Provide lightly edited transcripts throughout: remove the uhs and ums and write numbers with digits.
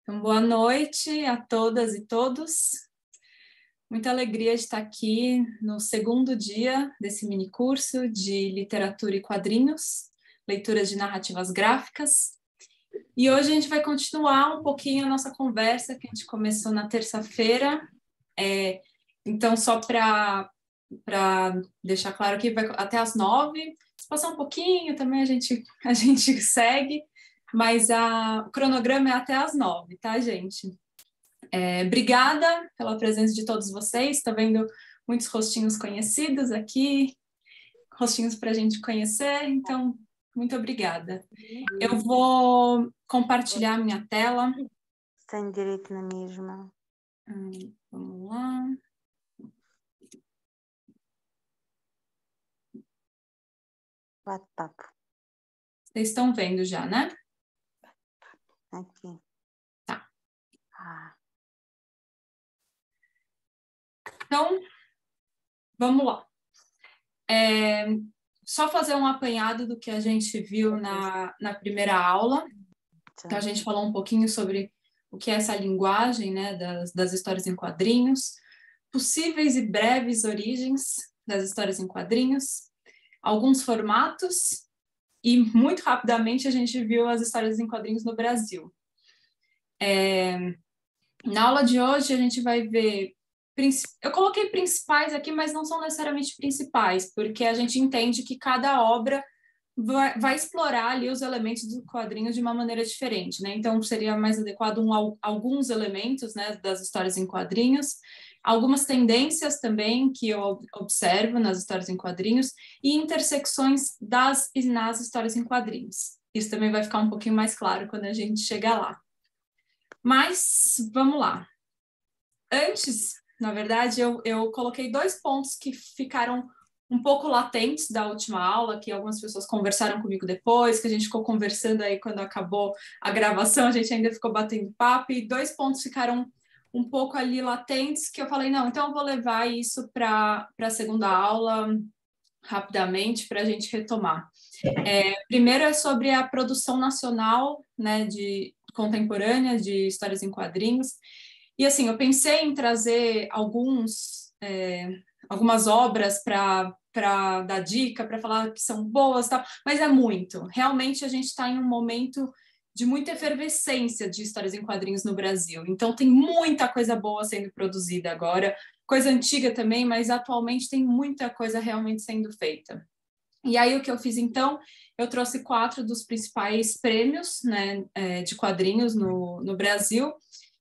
Então, boa noite a todas e todos. Muita alegria de estar aqui no segundo dia desse mini curso de literatura e quadrinhos, leituras de narrativas gráficas. E hoje a gente vai continuar um pouquinho a nossa conversa que a gente começou na terça-feira. Então, só para deixar claro aqui, vai até às 9. Se passar um pouquinho também a gente segue. Mas o cronograma é até às 9, tá, gente? Obrigada pela presença de todos vocês. Estou vendo muitos rostinhos conhecidos aqui, rostinhos para a gente conhecer, então, muito obrigada. Eu vou compartilhar minha tela. Tem direito na mesma. Vamos lá. Bate-papo. Vocês estão vendo já, né? Aqui. Tá. Ah. Então, vamos lá. Só fazer um apanhado do que a gente viu na primeira aula. Então, a gente falou um pouquinho sobre o que é essa linguagem, né, das histórias em quadrinhos, possíveis e breves origens das histórias em quadrinhos, alguns formatos, e muito rapidamente a gente viu as histórias em quadrinhos no Brasil. Na aula de hoje a gente vai ver, eu coloquei principais aqui, mas não são necessariamente principais, porque a gente entende que cada obra vai explorar ali os elementos do quadrinho de uma maneira diferente, né? Então seria mais adequado alguns elementos, né, das histórias em quadrinhos, algumas tendências também que eu observo nas histórias em quadrinhos e intersecções nas histórias em quadrinhos. Isso também vai ficar um pouquinho mais claro quando a gente chegar lá. Mas vamos lá. Antes, na verdade, eu coloquei 2 pontos que ficaram um pouco latentes da última aula, que algumas pessoas conversaram comigo depois, que a gente ficou conversando aí quando acabou a gravação, a gente ainda ficou batendo papo, e 2 pontos ficaram um pouco ali latentes, que eu falei, não, então eu vou levar isso para a segunda aula rapidamente, para a gente retomar. Primeiro é sobre a produção nacional, né, contemporânea de histórias em quadrinhos. E assim, eu pensei em trazer algumas obras para dar dica, para falar que são boas, tal, mas é muito. Realmente a gente está em um momento de muita efervescência de histórias em quadrinhos no Brasil. Então tem muita coisa boa sendo produzida agora, coisa antiga também, mas atualmente tem muita coisa realmente sendo feita. E aí o que eu fiz então, eu trouxe 4 dos principais prêmios, né, de quadrinhos no Brasil,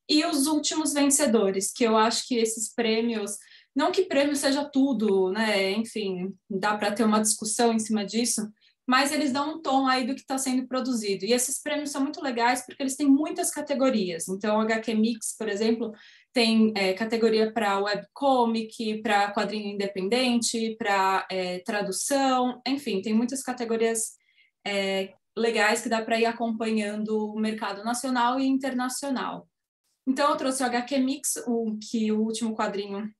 e os últimos vencedores, que eu acho que esses prêmios, não que prêmio seja tudo, né, enfim, dá para ter uma discussão em cima disso, mas eles dão um tom aí do que está sendo produzido. E esses prêmios são muito legais porque eles têm muitas categorias. Então, o HQ Mix, por exemplo, tem categoria para webcomic, para quadrinho independente, para tradução, enfim, tem muitas categorias legais que dá para ir acompanhando o mercado nacional e internacional. Então, eu trouxe o HQ Mix, que o último quadrinho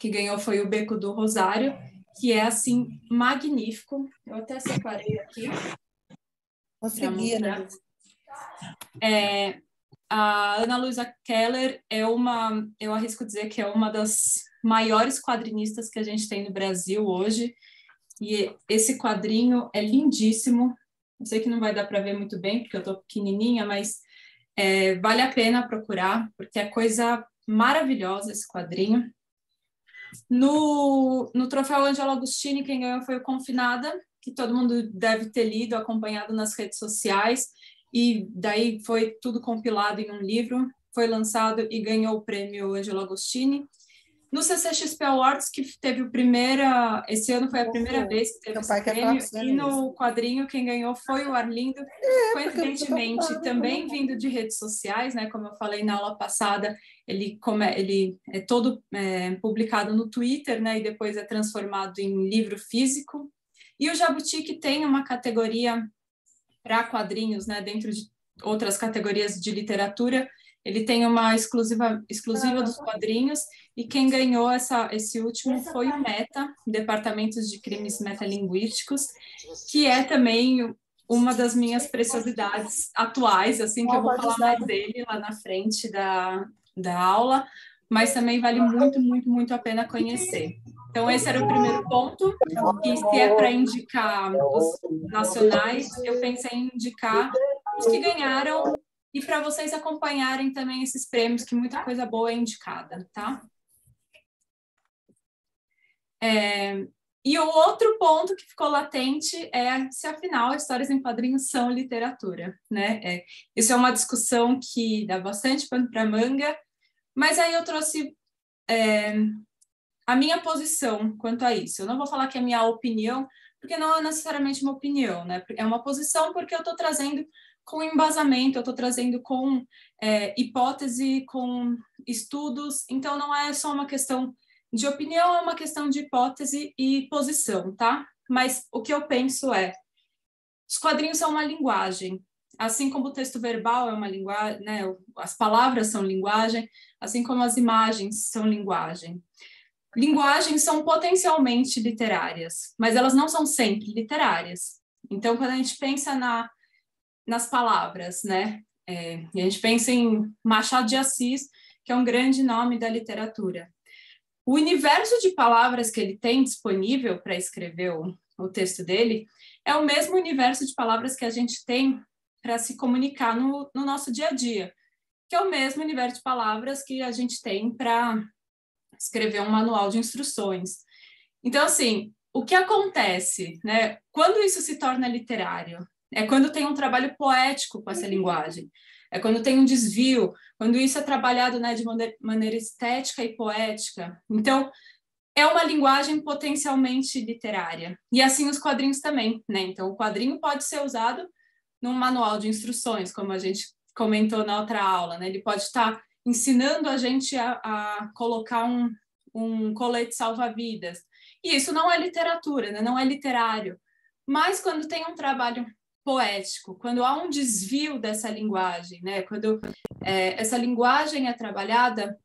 que ganhou foi o Beco do Rosário, que é, assim, magnífico. Eu até separei aqui. Consegui, Ana. A Ana Luisa Keller eu arrisco dizer que é uma das maiores quadrinistas que a gente tem no Brasil hoje, e esse quadrinho é lindíssimo. Eu sei que não vai dar para ver muito bem, porque eu estou pequenininha, mas vale a pena procurar, porque é coisa maravilhosa esse quadrinho. No troféu Ângelo Agostini, quem ganhou foi o Confinada, que todo mundo deve ter lido, acompanhado nas redes sociais, e daí foi tudo compilado em um livro, foi lançado e ganhou o prêmio Ângelo Agostini. No CCXP Awards, que teve esse ano foi a primeira vez que teve esse prêmio, e no quadrinho quem ganhou foi o Arlindo, coincidentemente também vindo de redes sociais, né, como eu falei na aula passada, ele é todo publicado no Twitter, né, e depois é transformado em livro físico. E o Jabuti, que tem uma categoria para quadrinhos, né, dentro de outras categorias de literatura, ele tem uma exclusiva dos quadrinhos, e quem ganhou esse último foi o META, Departamento de Crimes Metalinguísticos, que é também uma das minhas preciosidades atuais, assim, que eu vou falar mais dele lá na frente da aula, mas também vale muito, muito, muito a pena conhecer. Então, esse era o primeiro ponto, e se é para indicar os nacionais, eu pensei em indicar os que ganharam e para vocês acompanharem também esses prêmios, que muita coisa boa é indicada, tá? E o outro ponto que ficou latente é se, afinal, histórias em quadrinhos são literatura, né? Isso é uma discussão que dá bastante pano para manga, mas aí eu trouxe a minha posição quanto a isso. Eu não vou falar que é a minha opinião, porque não é necessariamente uma opinião, né? É uma posição porque eu estou trazendo com embasamento, eu estou trazendo com hipótese, com estudos, então não é só uma questão de opinião, é uma questão de hipótese e posição, tá? Mas o que eu penso os quadrinhos são uma linguagem, assim como o texto verbal é uma linguagem, né? As palavras são linguagem, assim como as imagens são linguagem. Linguagens são potencialmente literárias, mas elas não são sempre literárias. Então, quando a gente pensa nas palavras, né? E a gente pensa em Machado de Assis, que é um grande nome da literatura. O universo de palavras que ele tem disponível para escrever o texto dele é o mesmo universo de palavras que a gente tem para se comunicar no nosso dia a dia, que é o mesmo universo de palavras que a gente tem para escrever um manual de instruções. Então, assim, o que acontece, né? Quando isso se torna literário? É quando tem um trabalho poético com essa linguagem. É quando tem um desvio, quando isso é trabalhado, né, de maneira estética e poética. Então, é uma linguagem potencialmente literária. E assim os quadrinhos também, né? Então, o quadrinho pode ser usado num manual de instruções, como a gente comentou na outra aula, né? Ele pode estar ensinando a gente a colocar um colete salva-vidas. E isso não é literatura, né? Não é literário. Mas quando tem um trabalho poético, quando há um desvio dessa linguagem, né? Quando essa linguagem é trabalhada,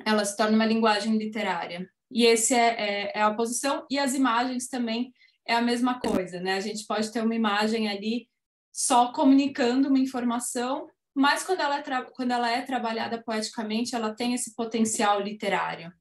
ela se torna uma linguagem literária. E esse é a posição, e as imagens também é a mesma coisa, né? A gente pode ter uma imagem ali só comunicando uma informação, mas quando ela é trabalhada poeticamente, ela tem esse potencial literário.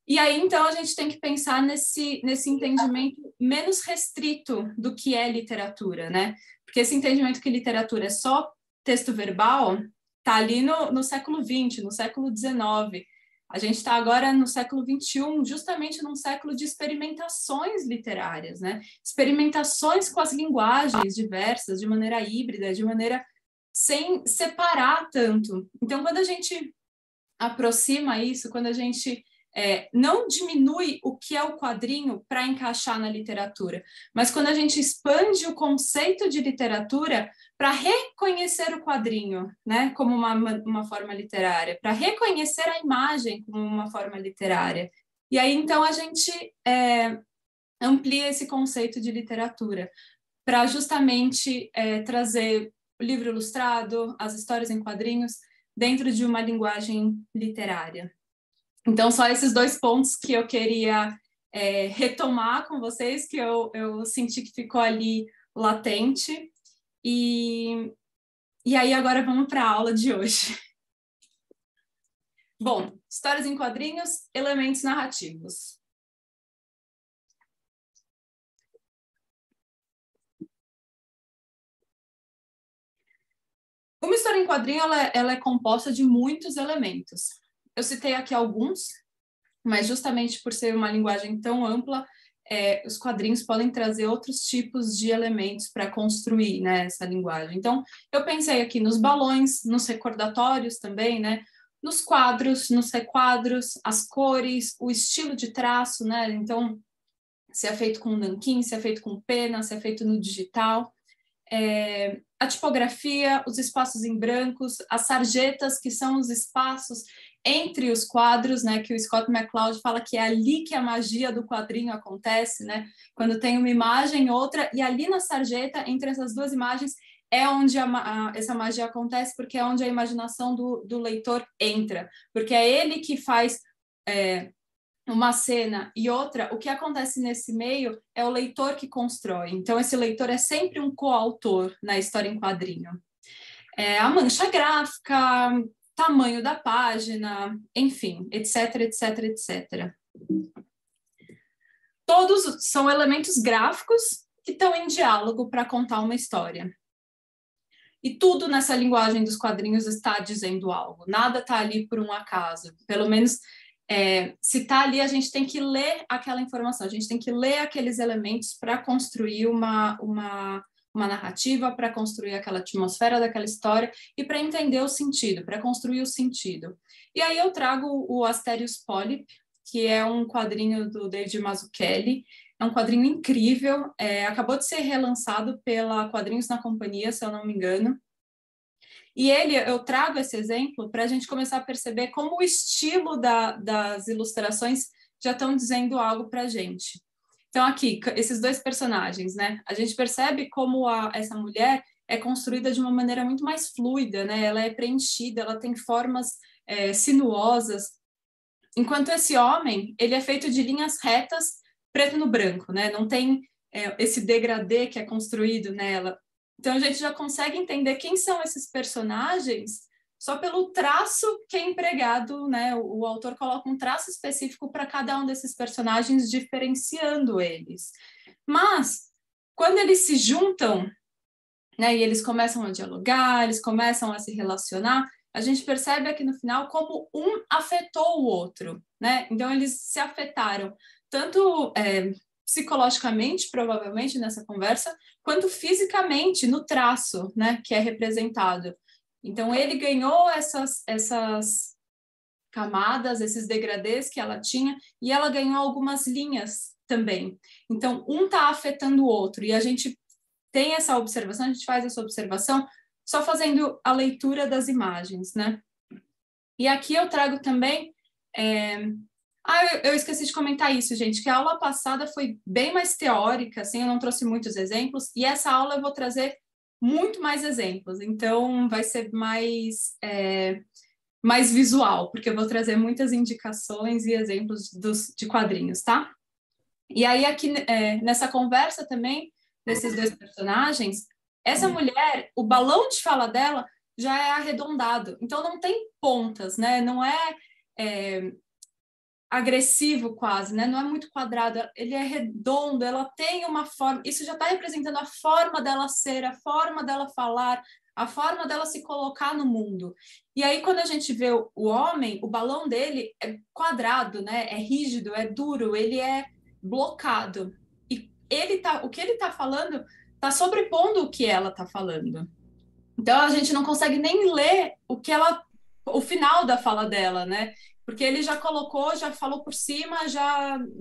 E aí, então, a gente tem que pensar nesse entendimento menos restrito do que é literatura, né? Porque esse entendimento que literatura é só texto verbal está ali no século XX, no século XIX. A gente está agora no século XXI, justamente num século de experimentações literárias, né? Experimentações com as linguagens diversas, de maneira híbrida, de maneira sem separar tanto. Então, quando a gente aproxima isso, quando a gente não diminui o que é o quadrinho para encaixar na literatura, mas quando a gente expande o conceito de literatura para reconhecer o quadrinho, né, como uma forma literária, para reconhecer a imagem como uma forma literária. E aí, então, a gente amplia esse conceito de literatura para justamente trazer o livro ilustrado, as histórias em quadrinhos, dentro de uma linguagem literária. Então, só esses dois pontos que eu queria retomar com vocês, que eu senti que ficou ali latente. E aí, agora vamos para a aula de hoje. Bom, histórias em quadrinhos, elementos narrativos. Uma história em quadrinho, ela é composta de muitos elementos. Eu citei aqui alguns, mas justamente por ser uma linguagem tão ampla, os quadrinhos podem trazer outros tipos de elementos para construir, né, essa linguagem. Então, eu pensei aqui nos balões, nos recordatórios também, né, nos quadros, nos requadros, as cores, o estilo de traço, né, então, se é feito com nanquim, se é feito com pena, se é feito no digital. A tipografia, os espaços em brancos, as sarjetas, que são os espaços entre os quadros, né, que o Scott McCloud fala que é ali que a magia do quadrinho acontece, né, quando tem uma imagem, outra, e ali na sarjeta, entre essas duas imagens, é onde essa magia acontece, porque é onde a imaginação do leitor entra, porque é ele que faz uma cena e outra, o que acontece nesse meio é o leitor que constrói. Então, esse leitor é sempre um coautor na história em quadrinho. A mancha gráfica, tamanho da página, enfim, etc, etc, etc. Todos são elementos gráficos que estão em diálogo para contar uma história. E tudo nessa linguagem dos quadrinhos está dizendo algo. Nada está ali por um acaso. Pelo menos, se está ali, a gente tem que ler aquela informação, a gente tem que ler aqueles elementos para construir uma narrativa, para construir aquela atmosfera daquela história e para entender o sentido, para construir o sentido. E aí eu trago o Asterios Polyp, que é um quadrinho do David Mazzucchelli. É um quadrinho incrível, acabou de ser relançado pela Quadrinhos na Companhia, se eu não me engano. E eu trago esse exemplo para a gente começar a perceber como o estilo das ilustrações já estão dizendo algo para a gente. Então, aqui, esses dois personagens, né? A gente percebe como essa mulher é construída de uma maneira muito mais fluida, né? Ela é preenchida, ela tem formas sinuosas, enquanto esse homem, ele é feito de linhas retas, preto no branco, né? Não tem esse degradê que é construído nela. Então, a gente já consegue entender quem são esses personagens só pelo traço que é empregado, né? O autor coloca um traço específico para cada um desses personagens, diferenciando eles. Mas, quando eles se juntam, né, e eles começam a dialogar, eles começam a se relacionar, a gente percebe aqui no final como um afetou o outro, né? Então, eles se afetaram, tanto psicologicamente, provavelmente, nessa conversa, quanto fisicamente, no traço, né, que é representado. Então, ele ganhou essas camadas, esses degradês que ela tinha, e ela ganhou algumas linhas também. Então, um está afetando o outro, e a gente tem essa observação, a gente faz essa observação só fazendo a leitura das imagens, né? E aqui eu trago também... eu esqueci de comentar isso, gente, que a aula passada foi bem mais teórica, assim, eu não trouxe muitos exemplos, e essa aula eu vou trazer muito mais exemplos, então vai ser mais visual, porque eu vou trazer muitas indicações e exemplos de quadrinhos, tá? E aí aqui, nessa conversa também, desses dois personagens, essa mulher, o balão de fala dela já é arredondado, então não tem pontas, né? Não é agressivo quase, né? Não é muito quadrado, ele é redondo, ela tem uma forma, isso já está representando a forma dela ser, a forma dela falar, a forma dela se colocar no mundo. E aí, quando a gente vê o homem, o balão dele é quadrado, né? É rígido, é duro, ele é blocado. E o que ele está falando está sobrepondo o que ela está falando. Então, a gente não consegue nem ler o final da fala dela, né? Porque ele já colocou, já falou por cima,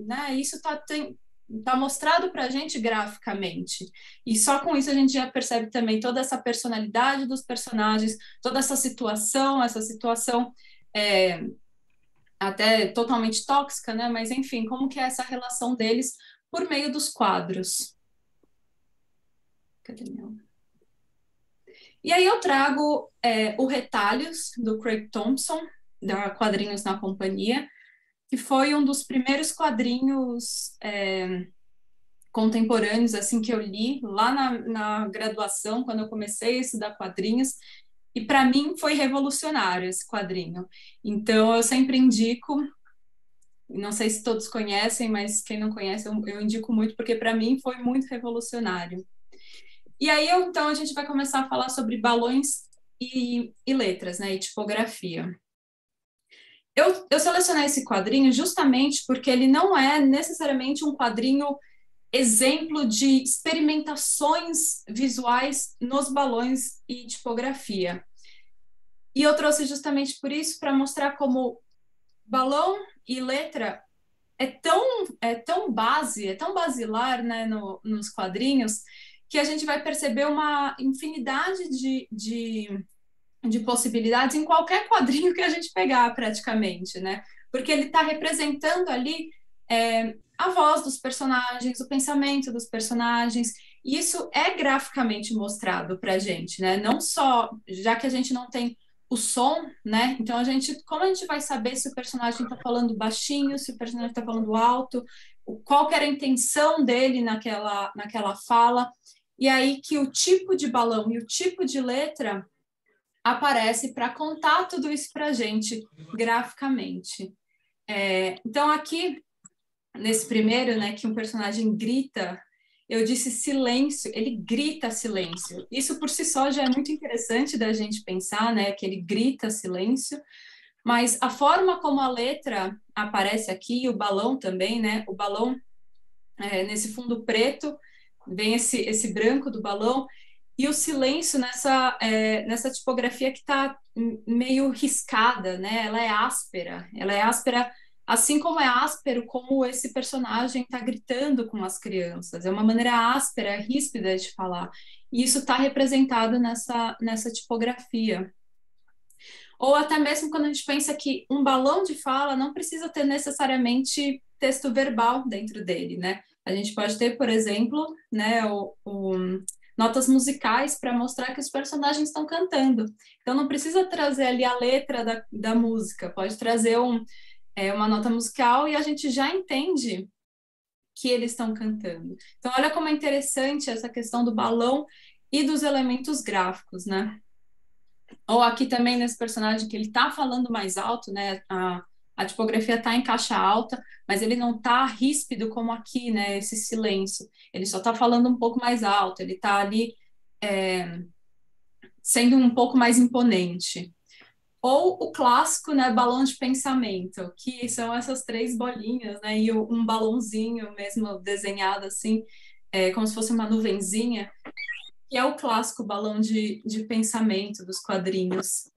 né? Isso está mostrado para a gente graficamente. E só com isso a gente já percebe também toda essa personalidade dos personagens, toda essa situação até totalmente tóxica, né? Mas, enfim, como que é essa relação deles por meio dos quadros. Cadê meu? E aí eu trago o Retalhos, do Craig Thompson, da Quadrinhos na Companhia, que foi um dos primeiros quadrinhos contemporâneos assim que eu li lá na graduação, quando eu comecei a estudar quadrinhos, e para mim foi revolucionário esse quadrinho. Então eu sempre indico, não sei se todos conhecem, mas quem não conhece eu indico muito, porque para mim foi muito revolucionário. E aí então a gente vai começar a falar sobre balões e letras, né, e tipografia. Eu selecionei esse quadrinho justamente porque ele não é necessariamente um quadrinho exemplo de experimentações visuais nos balões e tipografia. E eu trouxe justamente por isso, para mostrar como balão e letra é tão basilar, né, nos quadrinhos, que a gente vai perceber uma infinidade de possibilidades em qualquer quadrinho que a gente pegar, praticamente, né? Porque ele está representando ali a voz dos personagens, o pensamento dos personagens, e isso é graficamente mostrado para a gente, né? Não só, já que a gente não tem o som, né? Então, como a gente vai saber se o personagem está falando baixinho, se o personagem está falando alto, qual que era a intenção dele naquela fala, e aí que o tipo de balão e o tipo de letra aparece para contar tudo isso para a gente graficamente. Então, aqui, nesse primeiro, né, que um personagem grita, eu disse silêncio, ele grita silêncio. Isso por si só já é muito interessante da gente pensar, né, que ele grita silêncio, mas a forma como a letra aparece aqui, o balão também, né, o balão nesse fundo preto, vem esse branco do balão, e o silêncio nessa tipografia que está meio riscada, né, ela é áspera assim como é áspero como esse personagem está gritando com as crianças. É uma maneira áspera, ríspida de falar. E isso está representado nessa tipografia. Ou até mesmo quando a gente pensa que um balão de fala não precisa ter necessariamente texto verbal dentro dele, né? A gente pode ter, por exemplo, né, notas musicais para mostrar que os personagens estão cantando. Então não precisa trazer ali a letra da música, pode trazer uma nota musical e a gente já entende que eles estão cantando. Então, olha como é interessante essa questão do balão e dos elementos gráficos, né? Ou aqui também nesse personagem que ele tá falando mais alto, né? A tipografia tá em caixa alta, mas ele não tá ríspido como aqui, né? Esse silêncio. Ele só tá falando um pouco mais alto, ele tá ali sendo um pouco mais imponente. Ou o clássico, né, balão de pensamento, que são essas três bolinhas, né, e um balãozinho mesmo desenhado assim, como se fosse uma nuvenzinha, que é o clássico balão de pensamento dos quadrinhos.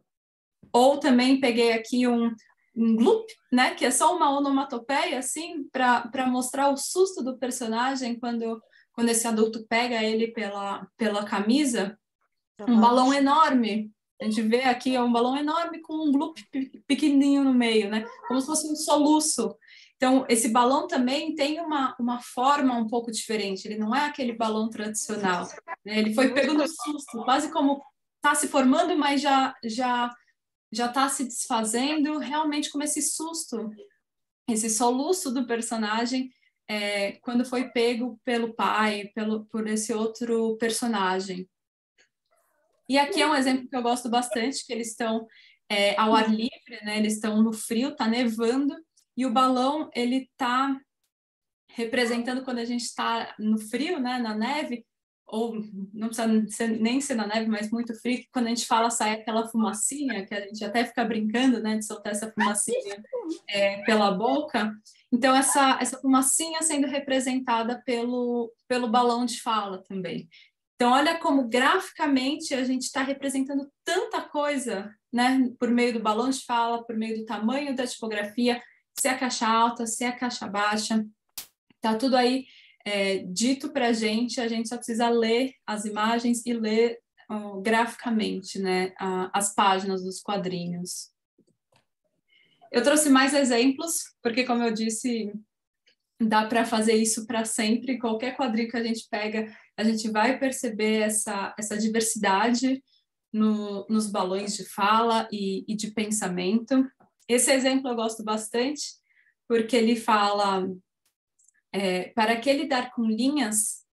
Ou também peguei aqui um gloop, né, que é só uma onomatopeia, assim, para mostrar o susto do personagem quando esse adulto pega ele pela camisa, um balão enorme. A gente vê aqui um balão enorme com um gloop pequenininho no meio, né? Como se fosse um soluço. Então, esse balão também tem uma forma um pouco diferente. Ele não é aquele balão tradicional, né? Ele foi pego no susto, quase como está se formando, mas já está se desfazendo, realmente como esse susto, esse soluço do personagem quando foi pego pelo pai, por esse outro personagem. E aqui é um exemplo que eu gosto bastante, que eles estão ao ar livre, né? Eles estão no frio, tá nevando, e o balão, ele tá representando quando a gente está no frio, né? Na neve, ou não precisa nem ser na neve, mas muito frio, que quando a gente fala sai aquela fumacinha, que a gente até fica brincando, né? De soltar essa fumacinha pela boca. Então, essa fumacinha sendo representada pelo balão de fala também. Então, olha como graficamente a gente está representando tanta coisa, né? Por meio do balão de fala, por meio do tamanho da tipografia, se é a caixa alta, se é a caixa baixa. Tá tudo aí dito para a gente só precisa ler as imagens e ler graficamente, né? As páginas dos quadrinhos. Eu trouxe mais exemplos, porque, como eu disse, dá para fazer isso para sempre. Qualquer quadrinho que a gente pega, a gente vai perceber essa diversidade nos balões de fala e de pensamento. Esse exemplo eu gosto bastante, porque ele fala para que lidar com linhas,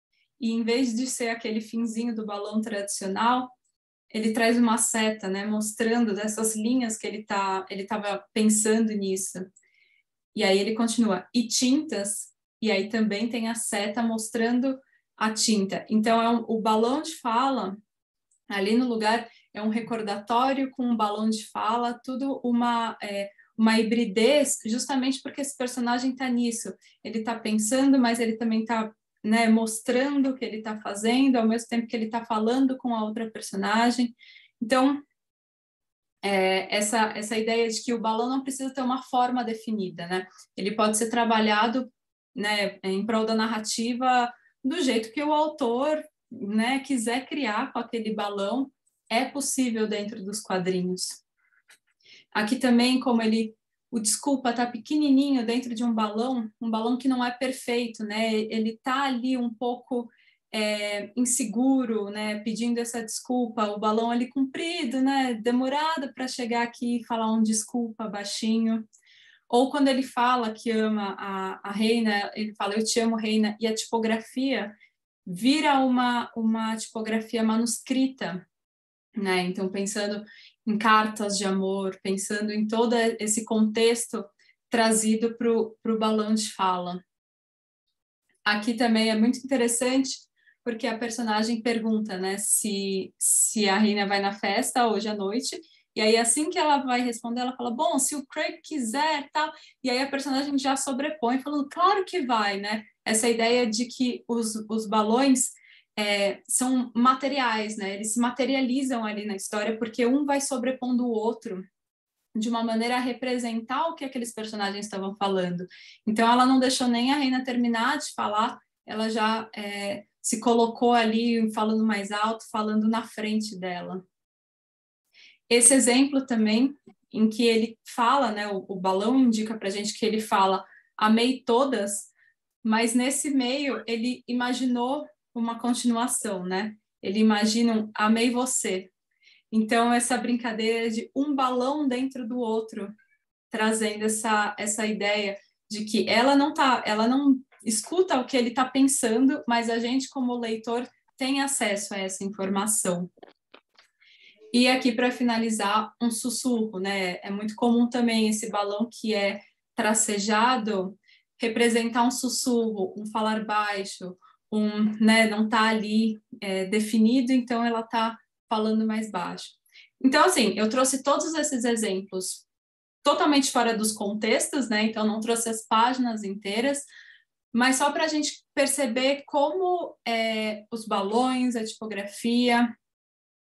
e em vez de ser aquele finzinho do balão tradicional, ele traz uma seta, né, mostrando dessas linhas que ele estava pensando nisso. E aí ele continua, e tintas, e aí também tem a seta mostrando a tinta. Então, o balão de fala, ali no lugar, é um recordatório com um balão de fala, tudo uma hibridez, justamente porque esse personagem está nisso. Ele está pensando, mas ele também está mostrando o que ele está fazendo, ao mesmo tempo que ele está falando com a outra personagem. Então, essa ideia de que o balão não precisa ter uma forma definida, né? Ele pode ser trabalhado, né, em prol da narrativa do jeito que o autor, né, quiser criar com aquele balão, é possível dentro dos quadrinhos. Aqui também, como o desculpa tá pequenininho dentro de um balão que não é perfeito, né? Ele tá ali um pouco inseguro, né, pedindo essa desculpa, o balão ali comprido, né, demorado para chegar aqui e falar um desculpa baixinho. Ou quando ele fala que ama a reina, ele fala, eu te amo, reina, e a tipografia vira uma tipografia manuscrita, né? Então, pensando em cartas de amor, pensando em todo esse contexto trazido para o balão de fala. Aqui também é muito interessante, porque a personagem pergunta, né, se a reina vai na festa hoje à noite, e aí assim que ela vai responder, ela fala, bom, se o Craig quiser, tal, e aí a personagem já sobrepõe, falando, claro que vai, né? Essa ideia de que os balões são materiais, né? Eles se materializam ali na história, porque um vai sobrepondo o outro, de uma maneira a representar o que aqueles personagens estavam falando. Então, ela não deixou nem a reina terminar de falar, ela já se colocou ali falando mais alto, falando na frente dela. Esse exemplo também, em que ele fala, né, o balão indica para a gente que ele fala, amei todas, mas nesse meio ele imaginou uma continuação, né? Ele imagina um amei você. Então, essa brincadeira de um balão dentro do outro, trazendo essa ideia de que ela não escuta o que ele está pensando, mas a gente, como leitor, tem acesso a essa informação. E aqui, para finalizar, um sussurro, né? É muito comum também esse balão que é tracejado representar um sussurro, um falar baixo, né, não está ali definido, então ela está falando mais baixo. Então, assim, eu trouxe todos esses exemplos totalmente fora dos contextos, né? Então, não trouxe as páginas inteiras, mas só para a gente perceber como os balões, a tipografia,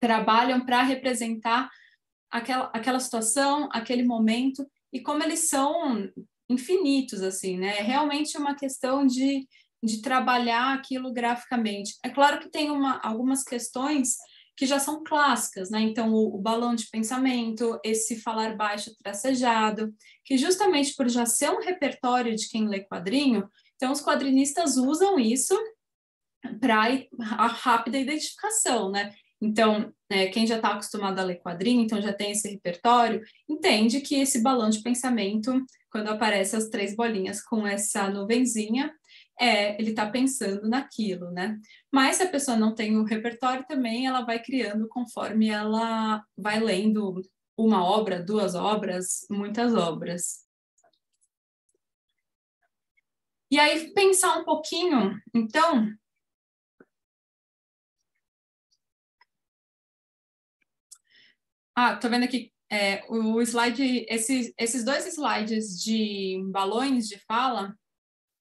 trabalham para representar aquela situação, aquele momento, e como eles são infinitos, assim, né? É realmente uma questão de trabalhar aquilo graficamente. É claro que tem algumas questões que já são clássicas, né? Então, o balão de pensamento, esse falar baixo tracejado, que justamente por já ser um repertório de quem lê quadrinho, então os quadrinistas usam isso para a rápida identificação, né? Então, quem já está acostumado a ler quadrinho, então já tem esse repertório, entende que esse balão de pensamento, quando aparece as 3 bolinhas com essa nuvenzinha, ele está pensando naquilo, né? Mas se a pessoa não tem o repertório também, ela vai criando conforme ela vai lendo uma obra, 2 obras, muitas obras. E aí, pensar um pouquinho, então, tô vendo aqui o slide, esses 2 slides de balões de fala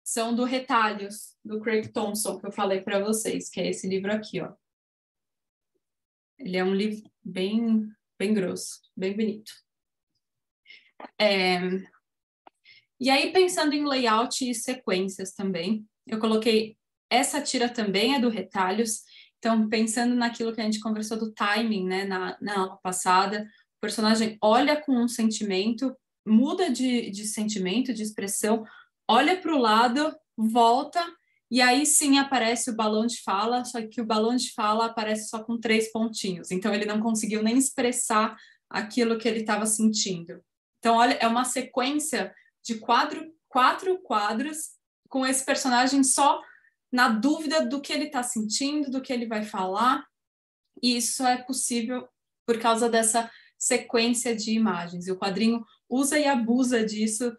são do Retalhos, do Craig Thompson, que eu falei para vocês, que é esse livro aqui, ó. Ele é um livro bem, bem grosso, bem bonito. E aí, pensando em layout e sequências também, eu coloquei essa tira também é do Retalhos, então, pensando naquilo que a gente conversou do timing, né, na aula passada, o personagem olha com um sentimento, muda de sentimento, de expressão, olha para o lado, volta, e aí sim aparece o balão de fala, só que o balão de fala aparece só com 3 pontinhos, então ele não conseguiu nem expressar aquilo que ele estava sentindo. Então, olha, é uma sequência de 4 quadros com esse personagem só na dúvida do que ele está sentindo, do que ele vai falar, e isso é possível por causa dessa sequência de imagens. E o quadrinho usa e abusa disso,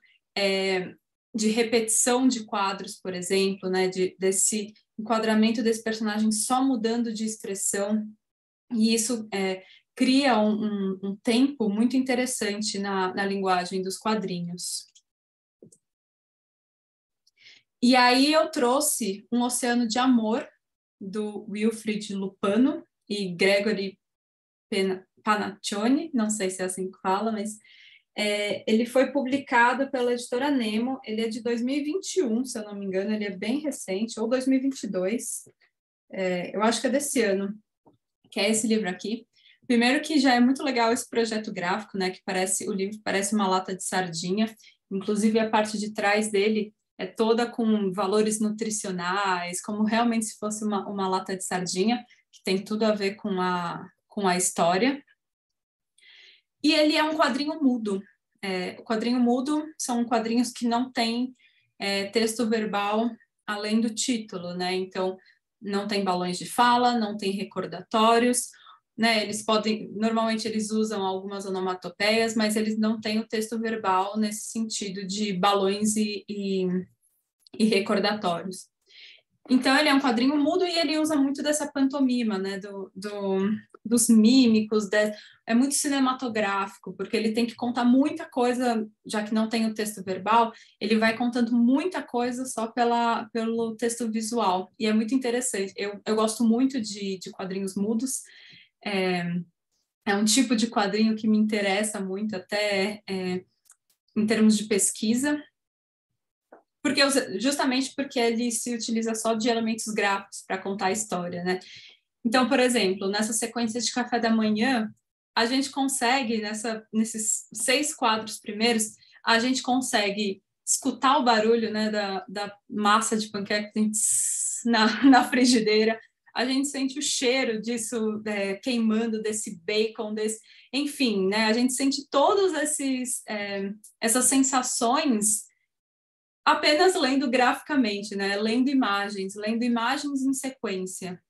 de repetição de quadros, por exemplo, né, desse enquadramento desse personagem só mudando de expressão, e isso cria um tempo muito interessante na linguagem dos quadrinhos. E aí eu trouxe Um Oceano de Amor, do Wilfrid Lupano e Gregory Panaccione, não sei se é assim que fala, mas ele foi publicado pela editora Nemo, ele é de 2021, se eu não me engano, ele é bem recente, ou 2022, eu acho que é desse ano, que é esse livro aqui. Primeiro que já é muito legal esse projeto gráfico, né, que o livro parece uma lata de sardinha, inclusive a parte de trás dele é toda com valores nutricionais, como realmente se fosse uma lata de sardinha, que tem tudo a ver com a história. E ele é um quadrinho mudo. O quadrinho mudo são quadrinhos que não têm texto verbal além do título, né? Então, não tem balões de fala, não tem recordatórios, né? Normalmente eles usam algumas onomatopeias, mas eles não têm o texto verbal nesse sentido de balões e recordatórios. Então, ele é um quadrinho mudo e ele usa muito dessa pantomima, né? Dos mímicos, é muito cinematográfico, porque ele tem que contar muita coisa, já que não tem o texto verbal, ele vai contando muita coisa só pelo texto visual, e é muito interessante. Eu gosto muito de quadrinhos mudos, é um tipo de quadrinho que me interessa muito, até em termos de pesquisa, justamente porque ele se utiliza só de elementos gráficos para contar a história, né? Então, por exemplo, nessa sequência de café da manhã, a gente consegue, nesses 6 quadros primeiros, a gente consegue escutar o barulho, né, da massa de panqueca na frigideira, a gente sente o cheiro disso queimando, desse bacon, enfim, né, a gente sente todas essas sensações apenas lendo graficamente, né, lendo imagens em sequência.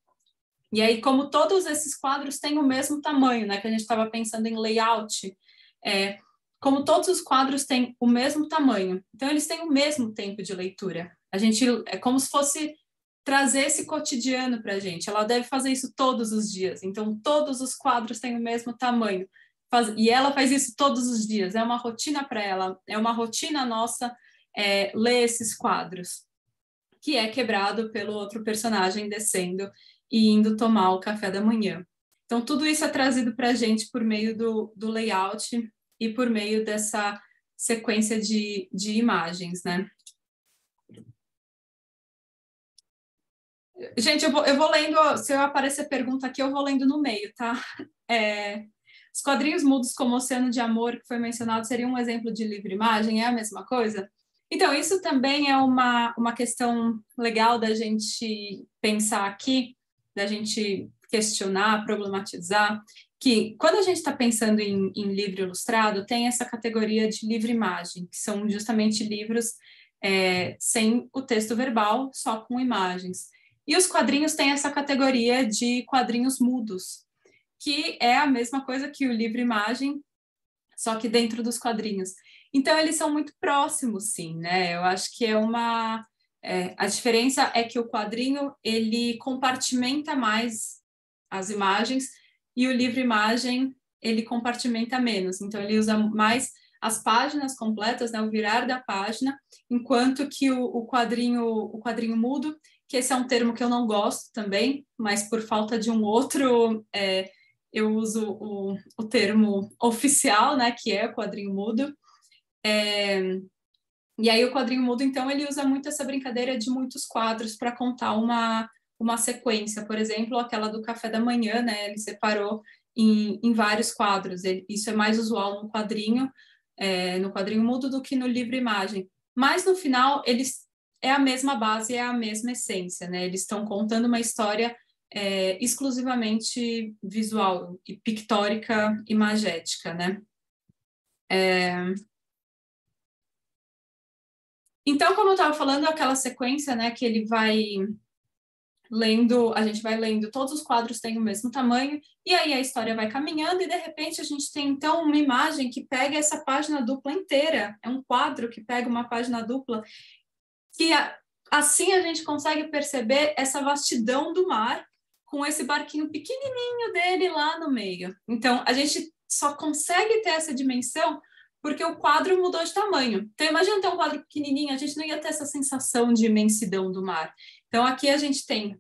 E aí, como todos esses quadros têm o mesmo tamanho, né, que a gente estava pensando em layout, como todos os quadros têm o mesmo tamanho, então eles têm o mesmo tempo de leitura. É como se fosse trazer esse cotidiano para a gente. Ela deve fazer isso todos os dias, então todos os quadros têm o mesmo tamanho. E ela faz isso todos os dias, é uma rotina para ela, é uma rotina nossa ler esses quadros, que é quebrado pelo outro personagem descendo e indo tomar o café da manhã. Então, tudo isso é trazido para a gente por meio do layout e por meio dessa sequência de imagens, né? Gente, eu vou lendo, se eu aparecer pergunta aqui, eu vou lendo no meio, tá? Os quadrinhos mudos como Oceano de Amor, que foi mencionado, seria um exemplo de livre imagem? É a mesma coisa? Então, isso também é uma questão legal da gente pensar aqui, da gente questionar, problematizar, que quando a gente está pensando em livro ilustrado, tem essa categoria de livre imagem, que são justamente livros sem o texto verbal, só com imagens. E os quadrinhos têm essa categoria de quadrinhos mudos, que é a mesma coisa que o livre imagem, só que dentro dos quadrinhos. Então, eles são muito próximos, sim, né? Eu acho que a diferença é que o quadrinho, ele compartimenta mais as imagens e o livre-imagem, ele compartimenta menos. Então, ele usa mais as páginas completas, né? O virar da página, enquanto que o quadrinho mudo, que esse é um termo que eu não gosto também, mas por falta de um outro... eu uso o termo oficial, né, que é o quadrinho mudo. E aí o quadrinho mudo, então, ele usa muito essa brincadeira de muitos quadros para contar uma sequência. Por exemplo, aquela do café da manhã, né, ele separou em vários quadros. Isso é mais usual no quadrinho mudo do que no livre imagem. Mas, no final, é a mesma base, é a mesma essência, né? Eles estão contando uma história exclusivamente visual e pictórica, imagética, né? Então, como eu estava falando, aquela sequência, né, que ele vai lendo, a gente vai lendo, todos os quadros têm o mesmo tamanho, e aí a história vai caminhando, e de repente a gente tem, então, uma imagem que pega essa página dupla inteira, é um quadro que pega uma página dupla, que assim a gente consegue perceber essa vastidão do mar, com esse barquinho pequenininho dele lá no meio. Então, a gente só consegue ter essa dimensão porque o quadro mudou de tamanho. Então, imagina ter um quadro pequenininho, a gente não ia ter essa sensação de imensidão do mar. Então, aqui a gente tem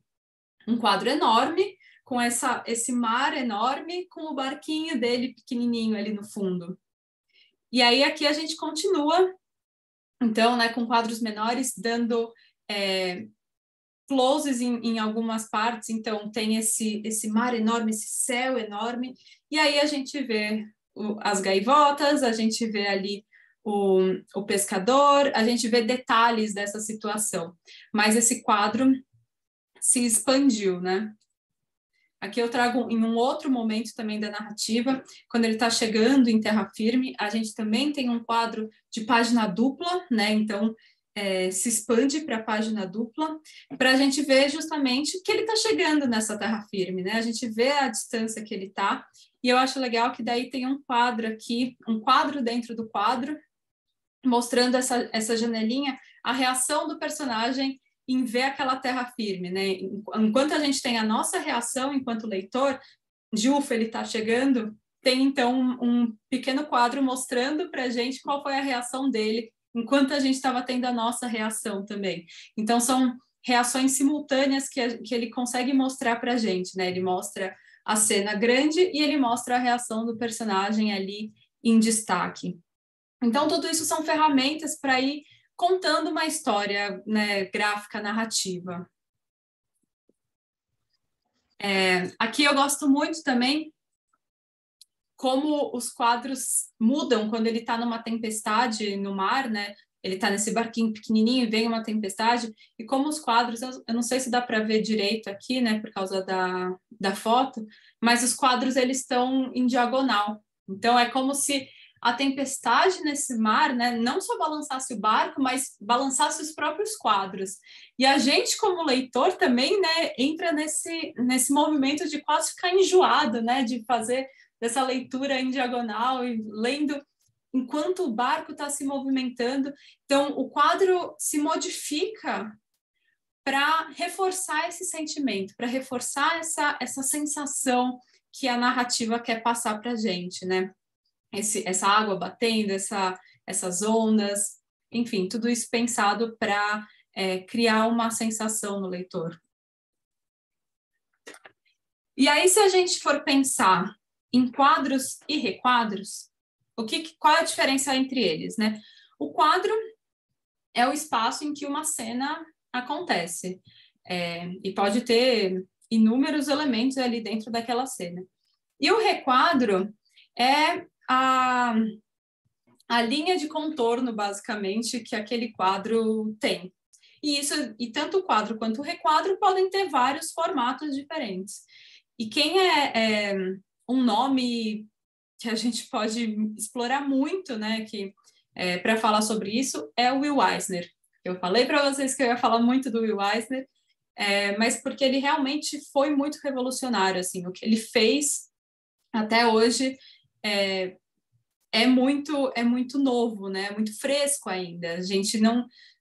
um quadro enorme, com esse mar enorme, com o barquinho dele pequenininho ali no fundo. E aí, aqui a gente continua, então, né, com quadros menores, dando closes em algumas partes. Então, tem esse mar enorme, esse céu enorme, e aí a gente vê as gaivotas, a gente vê ali o pescador, a gente vê detalhes dessa situação, mas esse quadro se expandiu, né? Aqui eu trago em um outro momento também da narrativa, quando ele está chegando em terra firme, a gente também tem um quadro de página dupla, né? Então, se expande para a página dupla, para a gente ver justamente que ele está chegando nessa terra firme, né? A gente vê a distância que ele está, e eu acho legal que daí tem um quadro aqui, um quadro dentro do quadro, mostrando essa janelinha, a reação do personagem em ver aquela terra firme, né? Enquanto a gente tem a nossa reação enquanto leitor, de ufa, ele está chegando, tem então um pequeno quadro mostrando para a gente qual foi a reação dele, enquanto a gente estava tendo a nossa reação também. Então, são reações simultâneas que ele consegue mostrar para a gente, né? Ele mostra a cena grande e ele mostra a reação do personagem ali em destaque. Então, tudo isso são ferramentas para ir contando uma história, né, gráfica, narrativa. Aqui eu gosto muito também como os quadros mudam quando ele está numa tempestade no mar, né? Ele está nesse barquinho pequenininho e vem uma tempestade, e como os quadros, eu não sei se dá para ver direito aqui, né, por causa da foto, mas os quadros eles estão em diagonal. Então, é como se a tempestade nesse mar, né, não só balançasse o barco, mas balançasse os próprios quadros. E a gente, como leitor, também, né, entra nesse movimento de quase ficar enjoado, né, de fazer dessa leitura em diagonal e lendo enquanto o barco está se movimentando. Então, o quadro se modifica para reforçar esse sentimento, para reforçar essa sensação que a narrativa quer passar para a gente, né? Essa água batendo, essas ondas, enfim, tudo isso pensado para criar uma sensação no leitor. E aí, se a gente for pensar em quadros e requadros, qual é a diferença entre eles, né? O quadro é o espaço em que uma cena acontece, e pode ter inúmeros elementos ali dentro daquela cena. E o requadro é a linha de contorno, basicamente, que aquele quadro tem. E tanto o quadro quanto o requadro podem ter vários formatos diferentes. E quem é um nome que a gente pode explorar muito, né, para falar sobre isso, é o Will Eisner. Eu falei para vocês que eu ia falar muito do Will Eisner, mas porque ele realmente foi muito revolucionário, assim, o que ele fez até hoje é muito novo, né, muito fresco ainda. A gente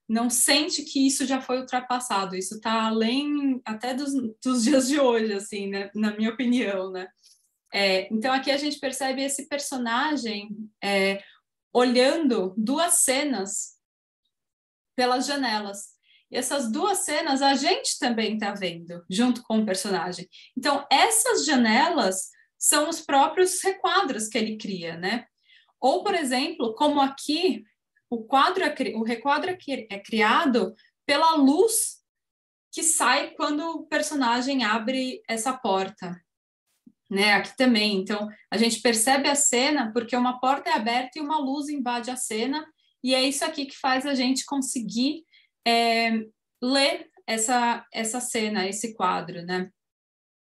não sente que isso já foi ultrapassado, isso está além até dos dias de hoje, assim, né, na minha opinião, né. Então, aqui a gente percebe esse personagem olhando duas cenas pelas janelas. E essas duas cenas a gente também está vendo, junto com o personagem. Então, essas janelas são os próprios requadros que ele cria, né? Ou, por exemplo, como aqui, o requadro é criado pela luz que sai quando o personagem abre essa porta. Né, aqui também, então a gente percebe a cena porque uma porta é aberta e uma luz invade a cena, e é isso aqui que faz a gente conseguir ler essa cena, esse quadro, né?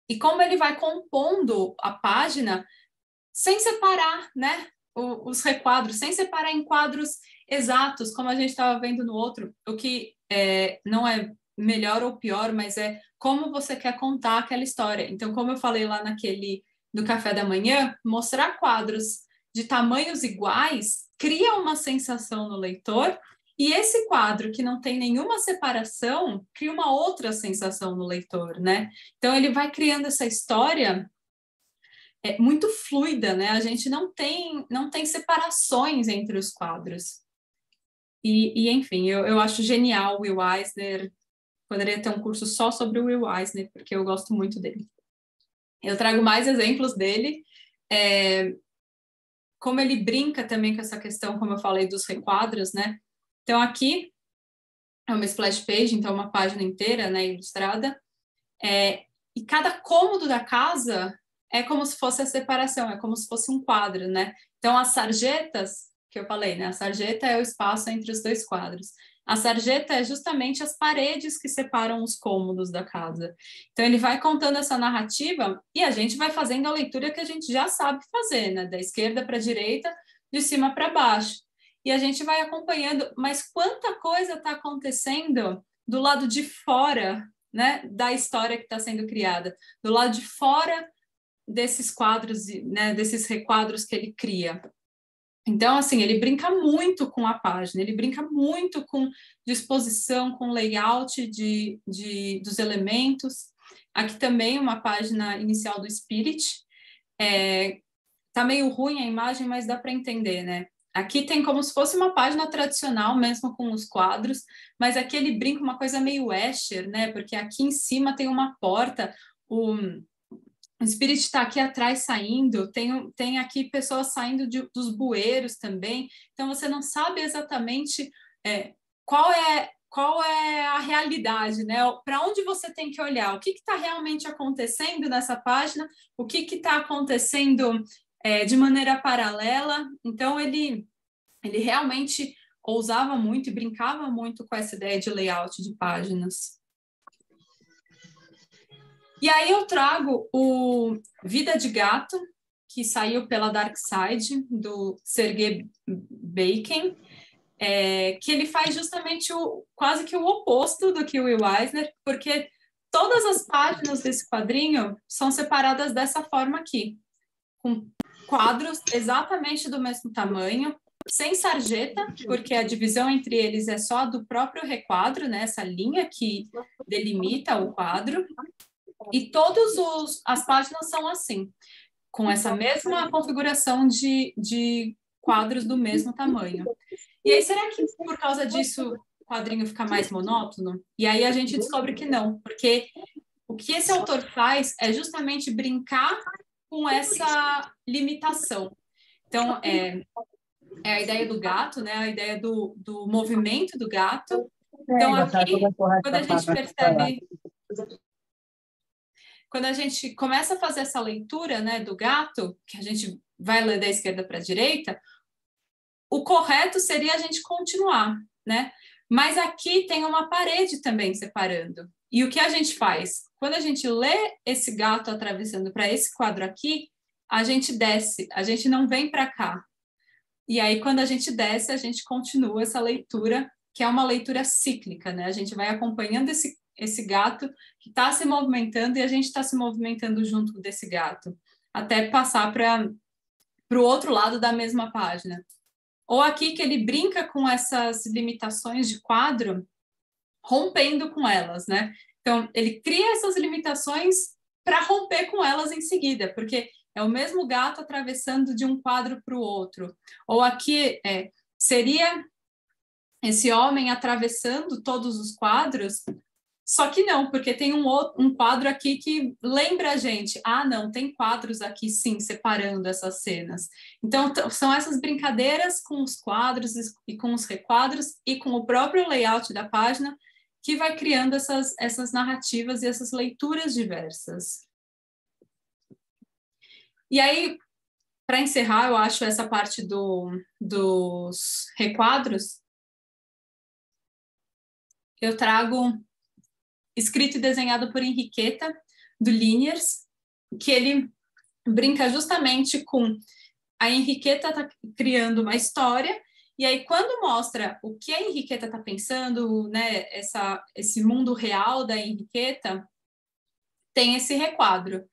E como ele vai compondo a página sem separar, né, os requadros, sem separar em quadros exatos, como a gente estava vendo no outro, o que não é melhor ou pior, mas é como você quer contar aquela história. Então, como eu falei lá do café da manhã, mostrar quadros de tamanhos iguais cria uma sensação no leitor, e esse quadro que não tem nenhuma separação cria uma outra sensação no leitor, né? Então, ele vai criando essa história muito fluida, né? A gente não tem separações entre os quadros. E enfim, eu acho genial o Will Eisner. Poderia ter um curso só sobre o Will Eisner, porque eu gosto muito dele. Eu trago mais exemplos dele, como ele brinca também com essa questão, como eu falei, dos requadros, né? Então, aqui é uma splash page, então uma página inteira, né, ilustrada, e cada cômodo da casa é como se fosse a separação, é como se fosse um quadro, né? Então, as sarjetas que eu falei, né? A sarjeta é o espaço entre os dois quadros. A sarjeta é justamente as paredes que separam os cômodos da casa. Então, ele vai contando essa narrativa e a gente vai fazendo a leitura que a gente já sabe fazer, né? Da esquerda para a direita, de cima para baixo. E a gente vai acompanhando, mas quanta coisa está acontecendo do lado de fora, né? Da história que está sendo criada, do lado de fora desses quadros, né? Desses requadros que ele cria. Então, assim, ele brinca muito com a página, ele brinca muito com disposição, com layout dos elementos. Aqui também uma página inicial do Spirit. Tá meio ruim a imagem, mas dá para entender, né? Aqui tem como se fosse uma página tradicional, mesmo com os quadros, mas aqui ele brinca uma coisa meio Escher, né? Porque aqui em cima tem uma porta, o Spirit está aqui atrás saindo, tem aqui pessoas saindo dos bueiros também, então você não sabe exatamente qual é a realidade, né? Para onde você tem que olhar, o que está realmente acontecendo nessa página, o que está acontecendo de maneira paralela. Então, ele realmente ousava muito e brincava muito com essa ideia de layout de páginas. E aí eu trago o Vida de Gato, que saiu pela Dark Side, do Sergei Bacon, que ele faz justamente quase que o oposto do que o Will Eisner, porque todas as páginas desse quadrinho são separadas dessa forma aqui, com quadros exatamente do mesmo tamanho, sem sarjeta, porque a divisão entre eles é só do próprio requadro, né, essa linha que delimita o quadro. E todas as páginas são assim, com essa mesma configuração de quadros do mesmo tamanho. E aí, será que por causa disso o quadrinho fica mais monótono? E aí a gente descobre que não, porque o que esse autor faz é justamente brincar com essa limitação. Então, é a ideia do gato, né? A ideia do movimento do gato. Então, aqui, quando a gente percebe... Quando a gente começa a fazer essa leitura, né, do gato, que a gente vai ler da esquerda para a direita, o correto seria a gente continuar, né? Mas aqui tem uma parede também separando. E o que a gente faz? Quando a gente lê esse gato atravessando para esse quadro aqui, a gente desce, a gente não vem para cá. E aí, quando a gente desce, a gente continua essa leitura, que é uma leitura cíclica, né? A gente vai acompanhando esse gato que está se movimentando e a gente está se movimentando junto desse gato, até passar para o outro lado da mesma página. Ou aqui que ele brinca com essas limitações de quadro, rompendo com elas, né? Então, ele cria essas limitações para romper com elas em seguida, porque é o mesmo gato atravessando de um quadro para o outro. Ou aqui seria esse homem atravessando todos os quadros. Só que não, porque tem um quadro aqui que lembra a gente. Ah, não, tem quadros aqui, sim, separando essas cenas. Então, são essas brincadeiras com os quadros e com os requadros e com o próprio layout da página que vai criando essas narrativas e essas leituras diversas. E aí, para encerrar, eu acho essa parte dos requadros, eu trago... escrito e desenhado por Henriqueta, do Liniers, que ele brinca justamente com... A Henriqueta está criando uma história, e aí quando mostra o que a Henriqueta está pensando, né, esse mundo real da Henriqueta, tem esse requadro.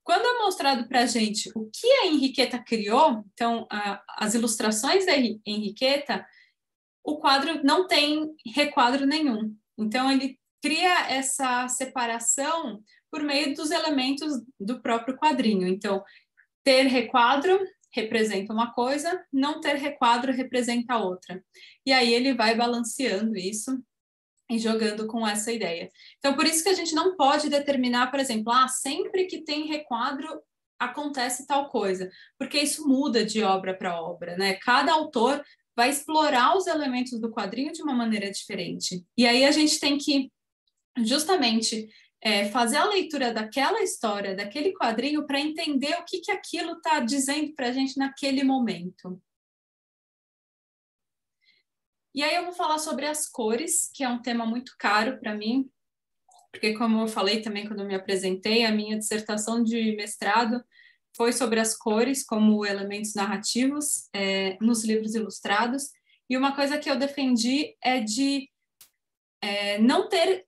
Quando é mostrado para a gente o que a Henriqueta criou, então, as ilustrações da Henriqueta, o quadro não tem requadro nenhum. Então, ele cria essa separação por meio dos elementos do próprio quadrinho. Então, ter requadro representa uma coisa, não ter requadro representa outra. E aí ele vai balanceando isso e jogando com essa ideia. Então, por isso que a gente não pode determinar, por exemplo, sempre que tem requadro acontece tal coisa, porque isso muda de obra para obra, né? Cada autor vai explorar os elementos do quadrinho de uma maneira diferente. E aí a gente tem que justamente fazer a leitura daquela história, daquele quadrinho, para entender o que aquilo está dizendo para a gente naquele momento. E aí eu vou falar sobre as cores, que é um tema muito caro para mim, porque como eu falei também quando eu me apresentei, a minha dissertação de mestrado foi sobre as cores como elementos narrativos nos livros ilustrados. E uma coisa que eu defendi é de não ter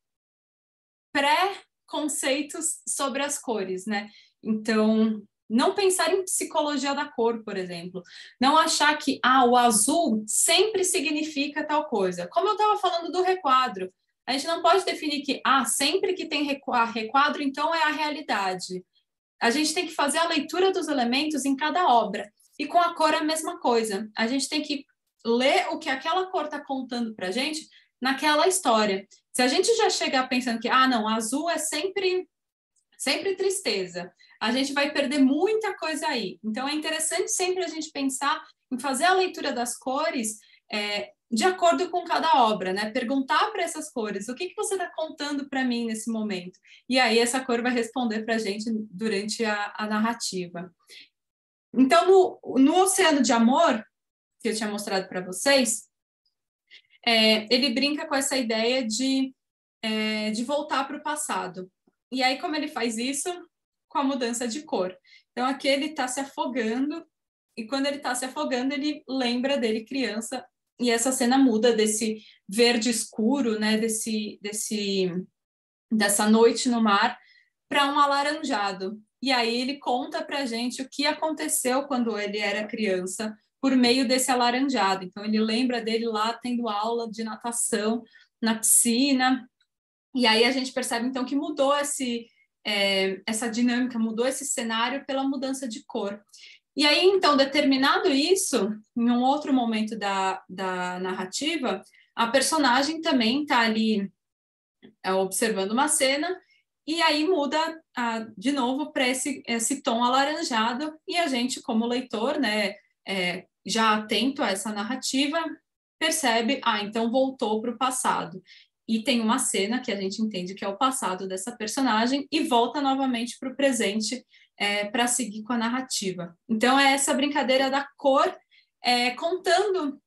pré-conceitos sobre as cores, né? Então, não pensar em psicologia da cor, por exemplo. Não achar que o azul sempre significa tal coisa. Como eu estava falando do requadro, a gente não pode definir que sempre que tem requadro, então é a realidade. A gente tem que fazer a leitura dos elementos em cada obra. E com a cor é a mesma coisa. A gente tem que ler o que aquela cor está contando para a gente naquela história. Se a gente já chegar pensando que, não, azul é sempre tristeza, a gente vai perder muita coisa aí. Então, é interessante sempre a gente pensar em fazer a leitura das cores de acordo com cada obra, né? Perguntar para essas cores, o que você está contando para mim nesse momento? E aí, essa cor vai responder para a gente durante a narrativa. Então, no Oceano de Amor, que eu tinha mostrado para vocês, ele brinca com essa ideia de voltar para o passado. E aí, como ele faz isso? Com a mudança de cor. Então, aqui ele está se afogando, e quando ele está se afogando, ele lembra dele criança, e essa cena muda desse verde escuro, né, dessa noite no mar, para um alaranjado. E aí ele conta para a gente o que aconteceu quando ele era criança, por meio desse alaranjado. Então, ele lembra dele lá tendo aula de natação na piscina, e aí a gente percebe, então, que mudou essa dinâmica, mudou esse cenário pela mudança de cor. E aí, então, determinado isso, em um outro momento da narrativa, a personagem também está ali observando uma cena, e aí muda de novo para esse tom alaranjado, e a gente, como leitor, né, já atento a essa narrativa, percebe, então voltou para o passado. E tem uma cena que a gente entende que é o passado dessa personagem e volta novamente para o presente para seguir com a narrativa. Então, é essa brincadeira da cor contando